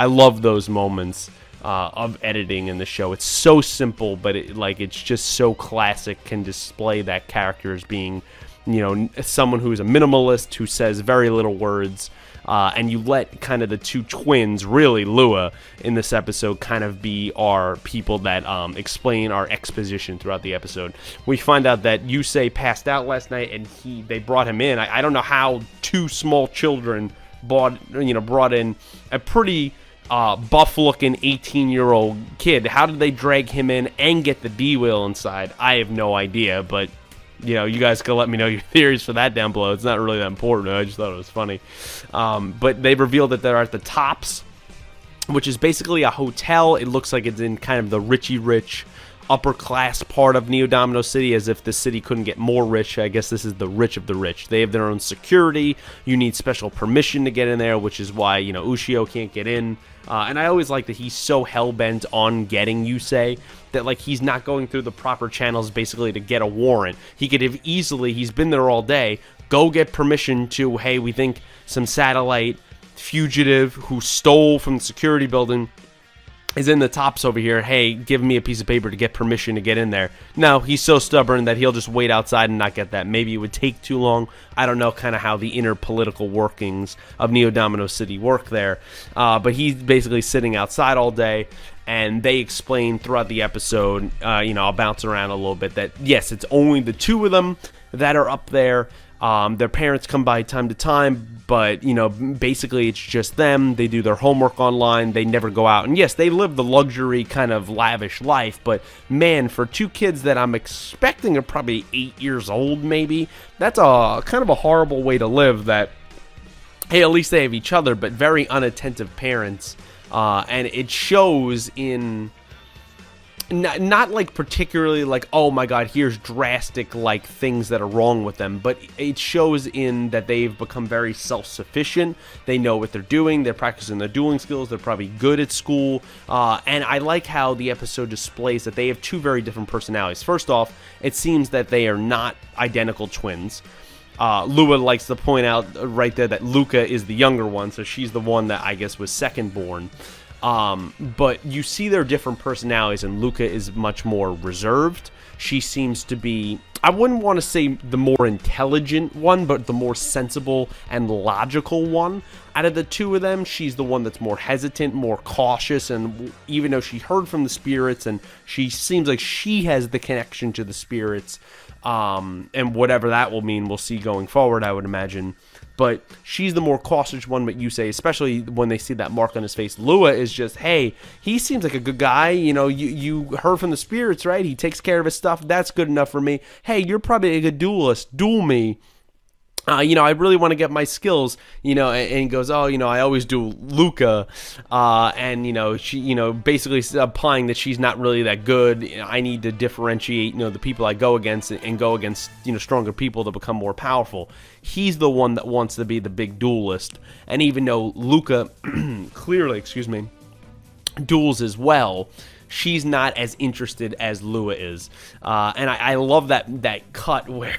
love those moments of editing in the show. It's so simple, but it's just so classic, can display that character as being, someone who is a minimalist, who says very little words, and you let kind of the 2 twins, really Lua, in this episode kind of be our people that explain our exposition throughout the episode. We find out that Yusei passed out last night, and they brought him in. I don't know how 2 small children brought in a pretty buff-looking 18-year-old kid. How did they drag him in and get the D-wheel inside? I have no idea, but you guys can let me know your theories for that down below. It's not really that important. I just thought it was funny. But they revealed that they're at the Tops, which is basically a hotel. It looks like it's in kind of the rich upper class part of Neo Domino City, as if the city couldn't get more rich. I guess this is the rich of the rich. They have their own security. You need special permission to get in there, which is why, Ushio can't get in. And I always like that he's so hell-bent on getting Yusei that, like, he's not going through the proper channels basically to get a warrant. He could have easily, he's been there all day, go get permission to, hey, we think some satellite fugitive who stole from the security building is in the Tops over here. Hey, give me a piece of paper to get permission to get in there. No, he's so stubborn that he'll just wait outside and not get that. Maybe it would take too long. I don't know kind of how the inner political workings of Neo Domino City work there. But he's basically sitting outside all day, and they explain throughout the episode, I'll bounce around a little bit, that yes, it's only the 2 of them that are up there. Their parents come by time to time, but, basically it's just them. They do their homework online. They never go out. And yes, they live the luxury kind of lavish life, but man, for 2 kids that I'm expecting are probably 8 years old maybe, that's a kind of a horrible way to live. That, hey, at least they have each other, but very unattentive parents. And it shows in... Not like particularly like, oh my god, here's drastic like things that are wrong with them, but it shows in that they've become very self-sufficient. They know what they're doing. They're practicing their dueling skills. They're probably good at school. And I like how the episode displays that they have 2 very different personalities. First off, it seems that they are not identical twins. Lua likes to point out right there that Luca is the younger one, so she's the one that I guess was second born. But you see their different personalities, and Luca is much more reserved. She seems to be, I wouldn't want to say the more intelligent one, but the more sensible and logical one. Out of the two of them, she's the one that's more hesitant, more cautious, and even though she heard from the spirits, and she seems like she has the connection to the spirits, and whatever that will mean, we'll see going forward, I would imagine. But she's the more cautious one, but Yusei, especially when they see that mark on his face. Lua is just, hey, he seems like a good guy. You know, you heard from the spirits, right? He takes care of his stuff. That's good enough for me. Hey, you're probably a good duelist. Duel me. You know, I really want to get my skills, you know, and he goes, oh, you know, I always do Luca, and, you know, she, you know, basically implying that she's not really that good. I need to differentiate, you know, the people I go against and go against, you know, stronger people to become more powerful. He's the one that wants to be the big duelist, and even though Luca clearly, duels as well, she's not as interested as Lua is, and I love that cut where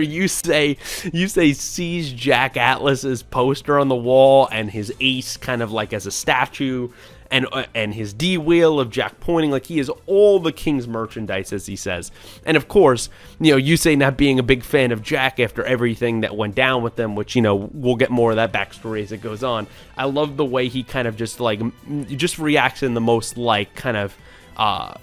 Yusei sees Jack Atlas's poster on the wall and his ace kind of like as a statue, and his D wheel of Jack pointing, like he is all the king's merchandise, as he says. And of course, you know, Yusei not being a big fan of Jack after everything that went down with them, which, you know, we'll get more of that backstory as it goes on. I love the way he kind of just reacts in the most like kind of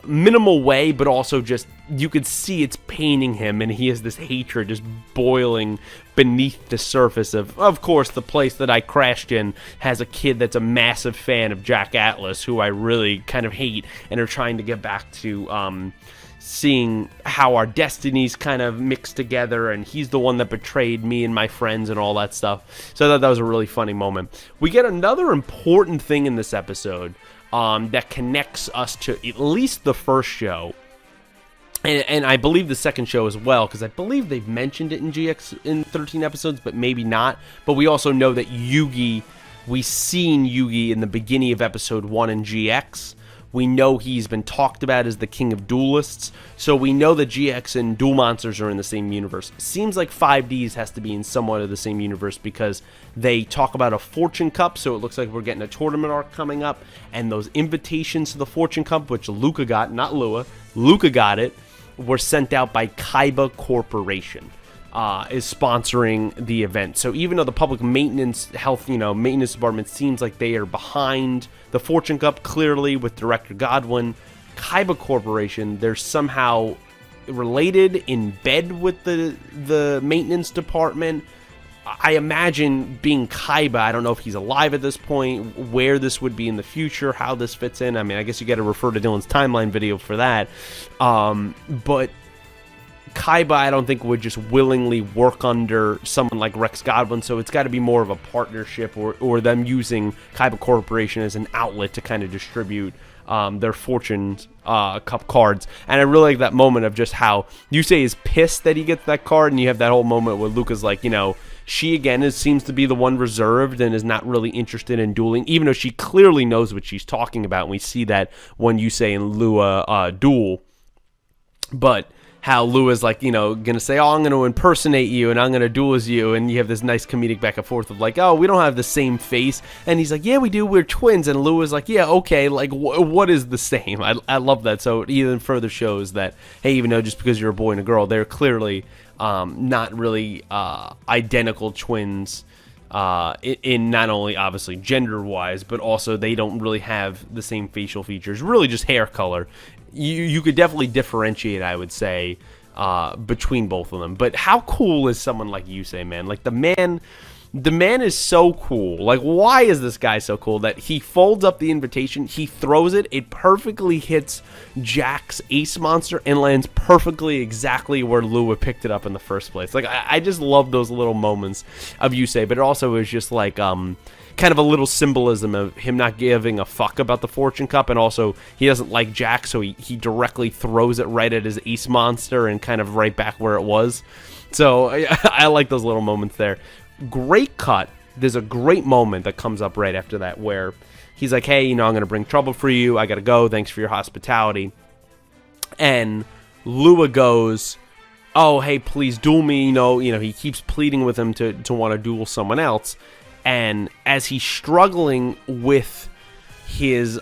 minimal way, but also just you could see it's paining him, and he has this hatred just boiling beneath the surface of course, the place that I crashed in has a kid that's a massive fan of Jack Atlas, who I really kind of hate, and are trying to get back to seeing how our destinies kind of mix together, and he's the one that betrayed me and my friends and all that stuff. So I thought that was a really funny moment. We get another important thing in this episode that connects us to at least the first show, and I believe the second show as well, because I believe they've mentioned it in GX in 13 episodes, but maybe not. But we also know that Yugi, we seen Yugi in the beginning of episode 1 in GX. We know he's been talked about as the king of duelists, so we know that GX and Duel Monsters are in the same universe. Seems like 5Ds has to be in somewhat of the same universe, because they talk about a Fortune Cup, so it looks like we're getting a tournament arc coming up, and those invitations to the Fortune Cup, which Luca got, not Lua, Luca got it, were sent out by Kaiba Corporation. Is sponsoring the event. So even though the public maintenance maintenance department seems like they are behind the Fortune Cup, clearly with Director Godwin, Kaiba Corporation, they're somehow related, in bed with the maintenance department. I imagine being Kaiba, I don't know if he's alive at this point, where this would be in the future, how this fits in. I mean, I guess you got to refer to Dylan's timeline video for that. But Kaiba, I don't think, would just willingly work under someone like Rex Godwin, so it's got to be more of a partnership, or them using Kaiba Corporation as an outlet to kind of distribute their Fortune Cup cards. And I really like that moment of just how Yusei is pissed that he gets that card, and you have that whole moment where Luca's like, you know, she again seems to be the one reserved and is not really interested in dueling, even though she clearly knows what she's talking about, and we see that when Yusei and Lua duel. But how Lua's like, you know, gonna say, oh, I'm gonna impersonate you and I'm gonna duel as you, and you have this nice comedic back and forth of like, oh, we don't have the same face, and he's like, yeah, we do, we're twins, and Lua's like, yeah, okay, like, what is the same? I love that. So it even further shows that, hey, even though just because you're a boy and a girl, they're clearly not really identical twins, in not only obviously gender-wise, but also they don't really have the same facial features, really just hair color. You could definitely differentiate, I would say, between both of them. But how cool is someone like Yusei, man? Like, the man is so cool. Like, why is this guy so cool that he folds up the invitation, he throws it, it perfectly hits Jack's ace monster and lands perfectly exactly where Lua picked it up in the first place. Like, I just love those little moments of Yusei, but it also is just like, kind of a little symbolism of him not giving a fuck about the Fortune Cup, and also he doesn't like Jack, so he directly throws it right at his ace monster and kind of right back where it was. So I like those little moments there. Great cut. There's a great moment that comes up right after that where he's like, hey, you know, I'm going to bring trouble for you. I got to go. Thanks for your hospitality. And Lua goes, oh, hey, please duel me, he keeps pleading with him to want to duel someone else. And as he's struggling with his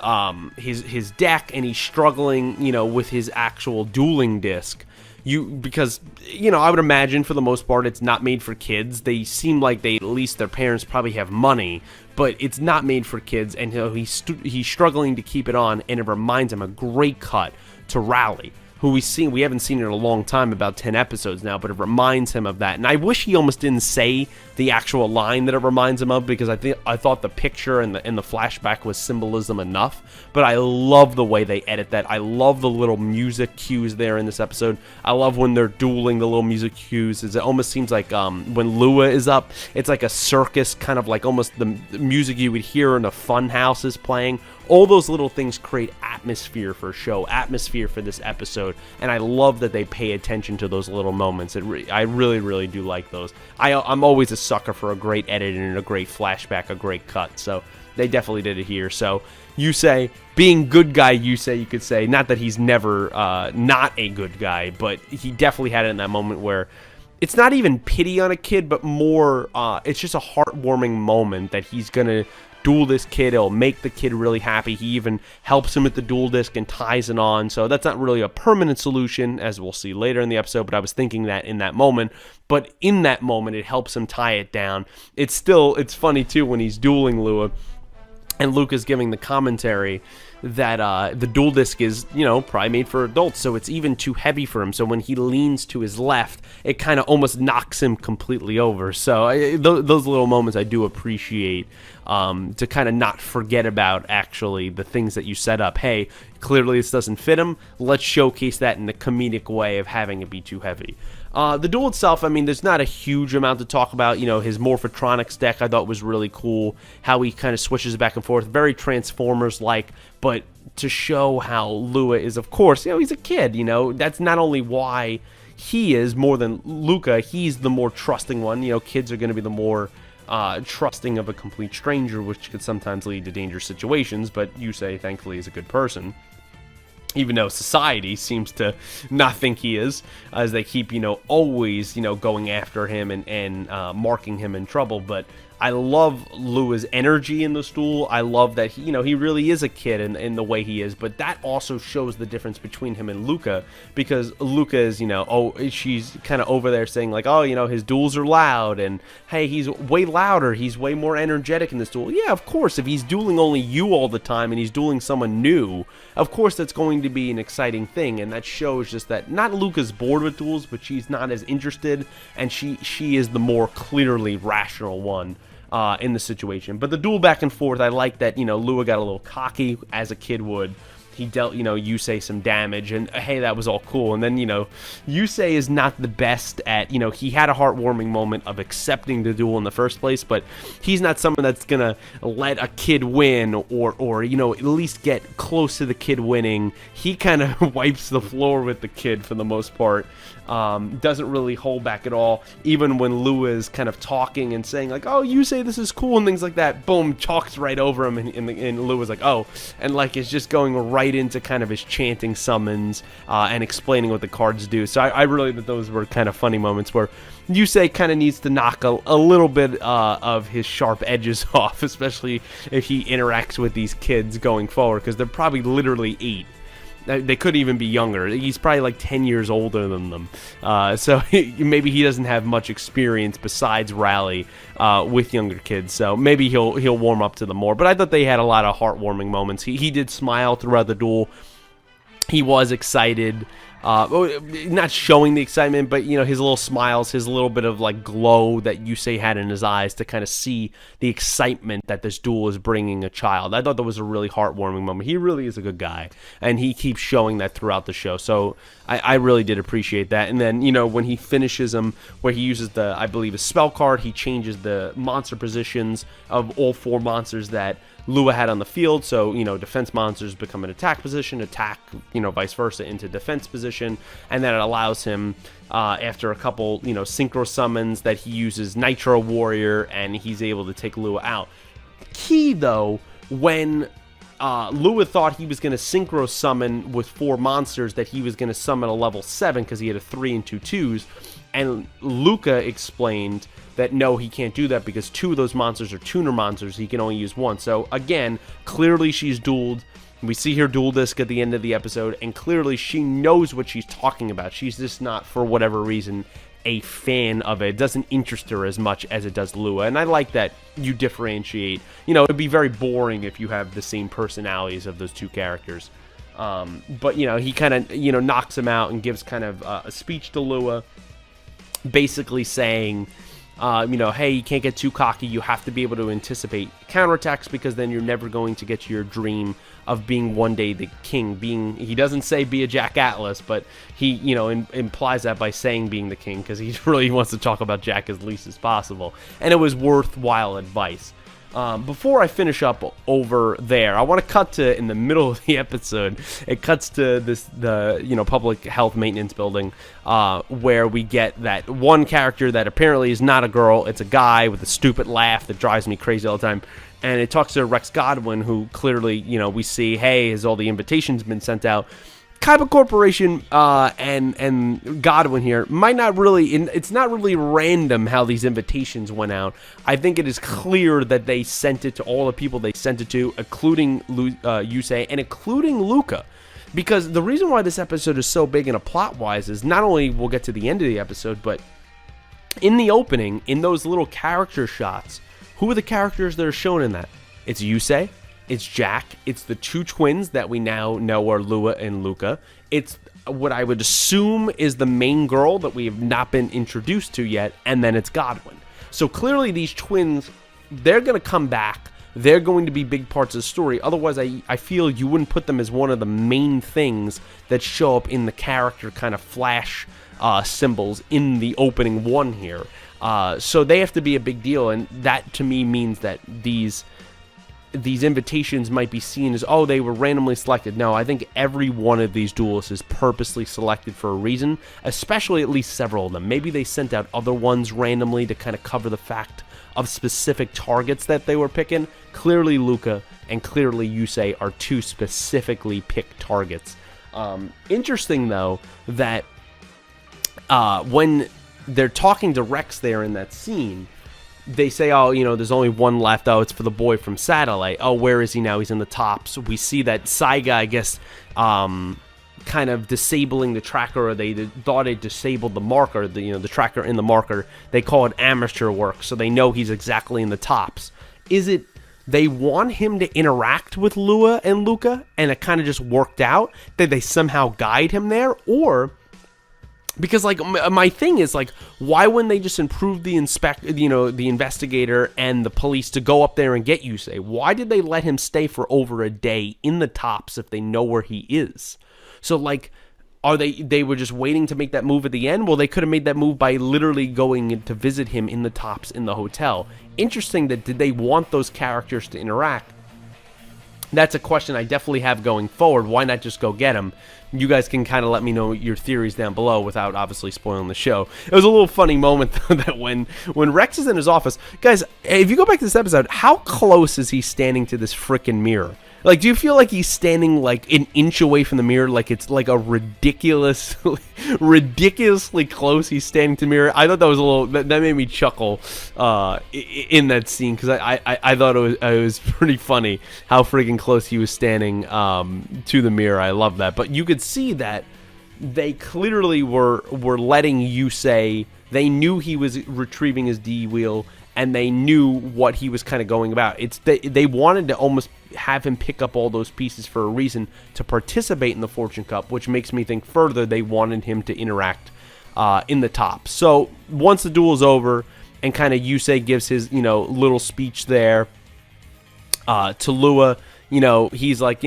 deck, and he's struggling, with his actual dueling disc, because I would imagine for the most part it's not made for kids. They seem like at least their parents probably have money, but it's not made for kids, and he's struggling to keep it on, and it reminds him a great cut to Raleigh, who we haven't seen in a long time, about 10 episodes now, but it reminds him of that. And I wish he almost didn't say the actual line that it reminds him of, because I thought the picture and the flashback was symbolism enough. But I love the way they edit that. I love the little music cues there in this episode. I love when they're dueling, the little music cues. It almost seems like when Lua is up, it's like a circus, kind of like almost the music you would hear in a fun house is playing. All those little things create atmosphere for a show, atmosphere for this episode, and I love that they pay attention to those little moments. I really, really do like those. I'm always a sucker for a great edit and a great flashback, a great cut, so they definitely did it here. So Yusei, being good guy Yusei, you could say, not that he's never not a good guy, but he definitely had it in that moment where it's not even pity on a kid, but more, it's just a heartwarming moment that he's going to duel this kid. It'll make the kid really happy. He even helps him with the duel disc and ties it on. So that's not really a permanent solution, as we'll see later in the episode, but I was thinking that in that moment. But in that moment, it helps him tie it down. It's funny too when he's dueling Lua, and Luca's giving the commentary that the duel disc is, probably made for adults, so it's even too heavy for him. So when he leans to his left, it kind of almost knocks him completely over. So those little moments I do appreciate, to kind of not forget about actually the things that you set up. Hey, clearly this doesn't fit him. Let's showcase that in the comedic way of having it be too heavy. The duel itself, there's not a huge amount to talk about. His Morphotronics deck I thought was really cool. How he kind of switches back and forth. Very Transformers-like, but to show how Lua is, of course, he's a kid. That's not only why he is more than Luca. He's the more trusting one. Kids are going to be the more trusting of a complete stranger, which could sometimes lead to dangerous situations, but Yusei, thankfully, is a good person. Even though society seems to not think he is, as they keep, always, going after him and marking him in trouble. But I love Lua's energy in the duel. I love that he really is a kid in the way he is. But that also shows the difference between him and Luca, because Luca is, she's kind of over there saying like, his duels are loud, and hey, he's way louder, he's way more energetic in this duel. Yeah, of course, if he's dueling only you all the time and he's dueling someone new, of course that's going to be an exciting thing. And that shows just that not Luca's bored with duels, but she's not as interested, and she is the more clearly rational one in the situation. But the duel back and forth, I like that, Lua got a little cocky, as a kid would. He dealt, Yusei some damage, and hey, that was all cool. And then, Yusei is not the best at, he had a heartwarming moment of accepting the duel in the first place, but he's not someone that's gonna let a kid win, or at least get close to the kid winning. He kind of wipes the floor with the kid for the most part. Doesn't really hold back at all. Even when Lua is kind of talking and saying like, oh, Yusei, this is cool, and things like that, boom, chalks right over him, and Lua's like, oh, and like it's just going right into kind of his chanting summons and explaining what the cards do. So I really thought those were kind of funny moments where Yusei kind of needs to knock a little bit of his sharp edges off, especially if he interacts with these kids going forward, because they're probably literally 8. They could even be younger. He's probably like 10 years older than them. So maybe he doesn't have much experience besides Raleigh with younger kids. So maybe he'll warm up to them more. But I thought they had a lot of heartwarming moments. He did smile throughout the duel. He was excited. Not showing the excitement, but his little smiles, his little bit of like glow that Yusei had in his eyes to kind of see the excitement that this duel is bringing a child. I thought that was a really heartwarming moment. He really is a good guy, and he keeps showing that throughout the show. So I really did appreciate that. And then when he finishes him, where he uses I believe a spell card, he changes the monster positions of all 4 monsters that Lua had on the field. So defense monsters become an attack position, attack vice versa into defense position, and then it allows him after a couple synchro summons that he uses Nitro Warrior, and he's able to take Lua out. Key though, when Lua thought he was going to synchro summon with 4 monsters, that he was going to summon a level 7 because he had a 3 and 2 2s. And Luca explained that no, he can't do that because 2 of those monsters are tuner monsters. He can only use 1. So again, clearly she's dueled. We see her dual disc at the end of the episode, and clearly she knows what she's talking about. She's just not, for whatever reason, a fan of it. It doesn't interest her as much as it does Lua, and I like that you differentiate. You know, it'd be very boring if you have the same personalities of those 2 characters. But, you know, he kind of, you know, knocks him out and gives kind of a speech to Lua, basically saying, you know, hey, you can't get too cocky. You have to be able to anticipate counterattacks, because then you're never going to get to your dream of being one day the king. He doesn't say be a Jack Atlas, but he, you know, implies that by saying being the king, because he really wants to talk about Jack as least as possible. And it was worthwhile advice. Before I finish up over there, I want to cut to, in the middle of the episode, it cuts to the you know, public health maintenance building, where we get that one character that apparently is not a girl, it's a guy with a stupid laugh that drives me crazy all the time. And it talks to Rex Godwin, who clearly, you know, we see, hey, has all the invitations been sent out? Kaiba Corporation and Godwin here might not really, it's not really random how these invitations went out. I think it is clear that they sent it to all the people they sent it to, including Yusei and including Luca. Because the reason why this episode is so big and a plot-wise is not only we'll get to the end of the episode, but in the opening, in those little character shots, who are the characters that are shown in that? It's Yusei. It's Jack. It's the 2 twins that we now know are Lua and Luca. It's what I would assume is the main girl that we have not been introduced to yet, and then it's Godwin. So clearly these twins, they're going to come back. They're going to be big parts of the story. Otherwise, I feel you wouldn't put them as one of the main things that show up in the character kind of flash symbols in the opening one here. So they have to be a big deal, and that to me means that these invitations might be seen as, oh, they were randomly selected. No, I think every one of these duelists is purposely selected for a reason, especially at least several of them. Maybe they sent out other ones randomly to kind of cover the fact of specific targets that they were picking. Clearly Luca and clearly Yusei are 2 specifically picked targets. Interesting, though, that when they're talking to Rex there in that scene, they say, oh, you know, there's only one left. Oh, it's for the boy from Satellite. Oh, where is he now? He's in the tops. We see that Saiga, I guess, kind of disabling the tracker, or they thought it disabled the marker, the tracker in the marker. They call it amateur work, so they know he's exactly in the tops. Is it they want him to interact with Lua and Luca, and it kind of just worked out? Did they somehow guide him there? Or... because, like, my thing is, like, why wouldn't they just improve the investigator and the police to go up there and get Yusei? Why did they let him stay for over a day in the tops if they know where he is? So, like, are they were just waiting to make that move at the end? Well, they could have made that move by literally going to visit him in the tops in the hotel. Interesting that did they want those characters to interact? That's a question I definitely have going forward. Why not just go get him? You guys can kind of let me know your theories down below without obviously spoiling the show. It was a little funny moment, though, that when Rex is in his office, guys, if you go back to this episode, how close is he standing to this frickin' mirror? Like, do you feel like he's standing like an inch away from the mirror? Like it's like a ridiculously close he's standing to the mirror. I thought that was a little, that made me chuckle in that scene, because I thought it was pretty funny how freaking close he was standing to the mirror. I love that. But you could see that they clearly were letting Yusei, they knew he was retrieving his D wheel, and they knew what he was kind of going about. They wanted to almost have him pick up all those pieces for a reason to participate in the Fortune Cup, which makes me think further they wanted him to interact in the top. So once the duel is over and kind of Yusei gives his, little speech there to Lua, he's like,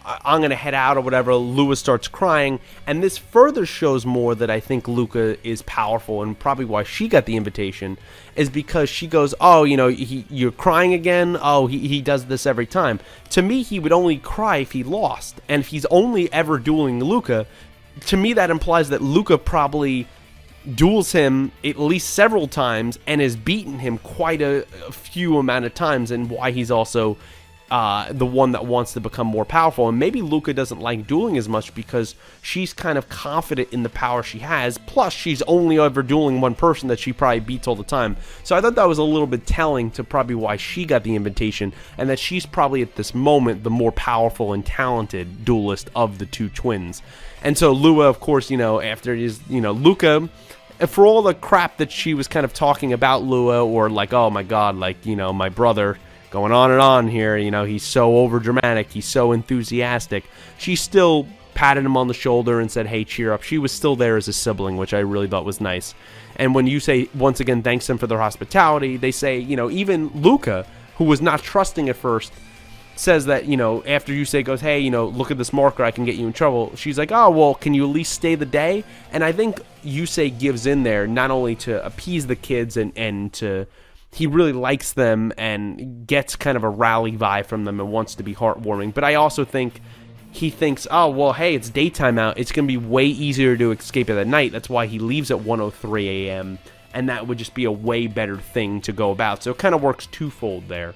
I'm going to head out or whatever. Lua starts crying, and this further shows more that I think Luca is powerful, and probably why she got the invitation is because she goes, oh, you're crying again? Oh, he does this every time. To me, he would only cry if he lost, and if he's only ever dueling Luca, to me that implies that Luca probably duels him at least several times and has beaten him quite a few amount of times, and why he's also the one that wants to become more powerful. And maybe Luca doesn't like dueling as much because she's kind of confident in the power she has. Plus, she's only ever dueling one person that she probably beats all the time. So I thought that was a little bit telling to probably why she got the invitation, and that she's probably at this moment the more powerful and talented duelist of the two twins. And so Lua, of course, after it is, Luca, for all the crap that she was kind of talking about Lua, or like, oh my god, like, my brother, going on and on here, he's so overdramatic, he's so enthusiastic, she still patted him on the shoulder and said, hey, cheer up. She was still there as a sibling, which I really thought was nice. And when Yusei once again thanks them for their hospitality, they say, even Luca, who was not trusting at first, says that, after Yusei goes, hey, look at this marker, I can get you in trouble, she's like, oh, well, can you at least stay the day? And I think Yusei gives in there not only to appease the kids and to, he really likes them and gets kind of a rally vibe from them and wants to be heartwarming, but I also think he thinks, oh, well, hey, it's daytime out, it's going to be way easier to escape at night, that's why he leaves at 1:03 a.m., and that would just be a way better thing to go about. So it kind of works twofold there.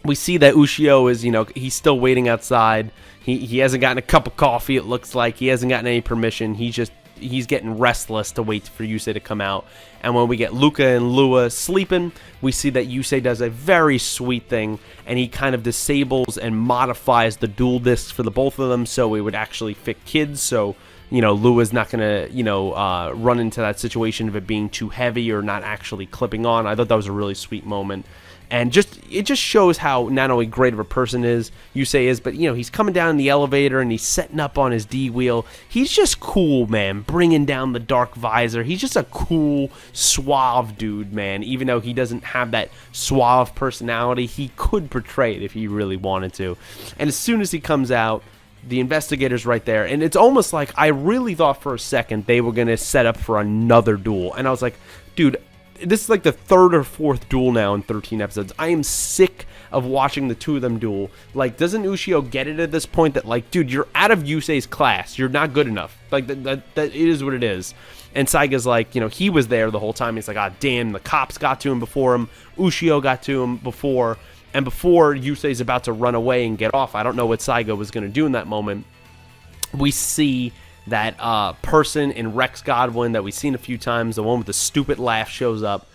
We see that Ushio is, he's still waiting outside. He hasn't gotten a cup of coffee, it looks like. He hasn't gotten any permission. He's getting restless to wait for Yusei to come out. And when we get Luca and Lua sleeping, we see that Yusei does a very sweet thing, and he kind of disables and modifies the dual discs for the both of them so it would actually fit kids. So, Lua's not going to, run into that situation of it being too heavy or not actually clipping on. I thought that was a really sweet moment. And it just shows how not only great of a person Yusei is, but, he's coming down in the elevator and he's setting up on his D-wheel. He's just cool, man, bringing down the dark visor. He's just a cool, suave dude, man. Even though he doesn't have that suave personality, he could portray it if he really wanted to. And as soon as he comes out, the investigator's right there. And it's almost like I really thought for a second they were going to set up for another duel. And I was like, dude, this is like the third or fourth duel now in 13 episodes. I am sick of watching the two of them duel. Like, doesn't Ushio get it at this point that, like, dude, you're out of Yusei's class. You're not good enough. Like, that it is what it is. And Saiga's like, he was there the whole time. He's like, ah, damn, the cops got to him before him. Ushio got to him before. And before Yusei's about to run away and get off, I don't know what Saiga was going to do in that moment. We see that person in Rex Godwin that we've seen a few times, the one with the stupid laugh, shows up.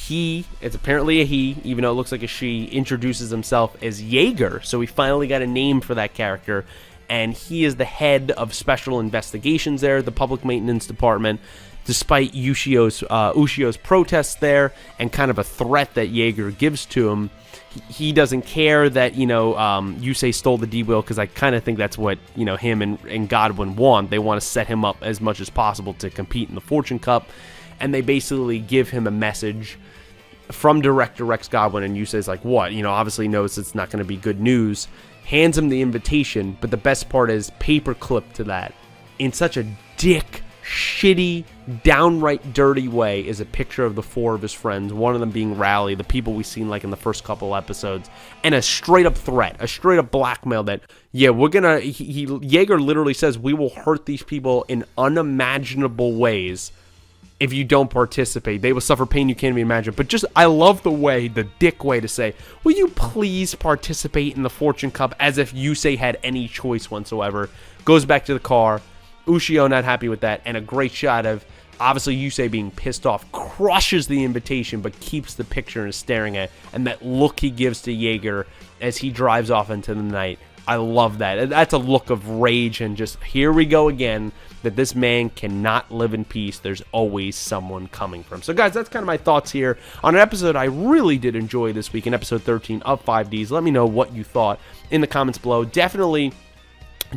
It's apparently a he, even though it looks like a she, introduces himself as Jaeger. So we finally got a name for that character. And he is the head of special investigations there at the public maintenance department. Despite Ushio's protests there and kind of a threat that Jaeger gives to him, he doesn't care that, Yusei stole the D-Wheel, because I kind of think that's what, him and Godwin want. They want to set him up as much as possible to compete in the Fortune Cup, and they basically give him a message from director Rex Godwin, and Yusei's like, what? Obviously knows it's not going to be good news, hands him the invitation, but the best part is paperclip to that, in such a shitty, downright dirty way, is a picture of the four of his friends, one of them being Raleigh, the people we've seen like in the first couple episodes, and a straight up threat, a straight up blackmail that, yeah, we're gonna, Jaeger literally says, we will hurt these people in unimaginable ways if you don't participate. They will suffer pain you can't even imagine. But just, I love the dick way to say, will you please participate in the Fortune Cup, as if Yusei had any choice whatsoever. Goes back to the car. Ushio not happy with that, and a great shot of, obviously, Yusei being pissed off, crushes the invitation, but keeps the picture and is staring at it, and that look he gives to Jaeger as he drives off into the night. I love that. That's a look of rage, and just, here we go again, that this man cannot live in peace. There's always someone coming for him. So, guys, that's kind of my thoughts here on an episode I really did enjoy this week, in episode 13 of 5Ds. Let me know what you thought in the comments below. Definitely,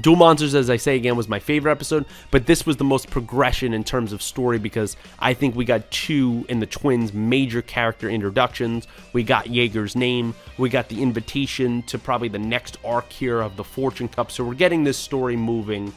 Duel Monsters, as I say again, was my favorite episode, but this was the most progression in terms of story, because I think we got two in the twins' major character introductions. We got Jaeger's name, we got the invitation to probably the next arc here of the Fortune Cup, so we're getting this story moving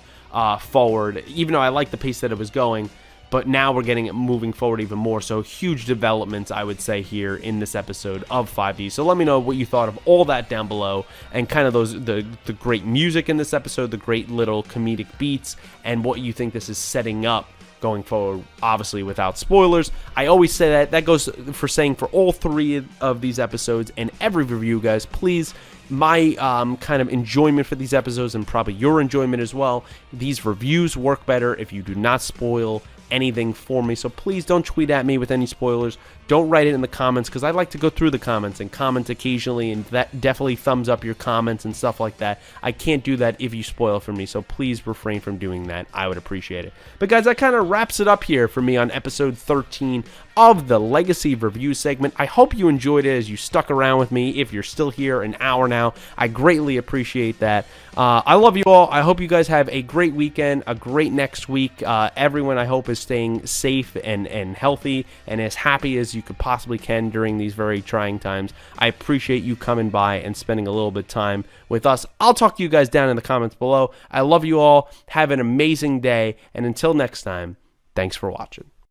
forward, even though I like the pace that it was going. But now we're getting it moving forward even more. So huge developments, I would say, here in this episode of 5D. So let me know what you thought of all that down below, and kind of the great music in this episode, the great little comedic beats, and what you think this is setting up going forward, obviously without spoilers. I always say that. That goes for saying for all 3 of these episodes and every review, guys. Please, my kind of enjoyment for these episodes, and probably your enjoyment as well, these reviews work better if you do not spoil anything for me. So please don't tweet at me with any spoilers. Don't write it in the comments, because I like to go through the comments and comment occasionally, and that definitely thumbs up your comments and stuff like that. I can't do that if you spoil for me, so please refrain from doing that. I would appreciate it. But guys, that kind of wraps it up here for me on episode 13 of the Legacy Review segment. I hope you enjoyed it as you stuck around with me. If you're still here an hour now, I greatly appreciate that. I love you all. I hope you guys have a great weekend, a great next week. Everyone, I hope, is staying safe and healthy and as happy as you could possibly can during these very trying times. I appreciate you coming by and spending a little bit of time with us. I'll talk to you guys down in the comments below. I love you all. Have an amazing day, and until next time, thanks for watching.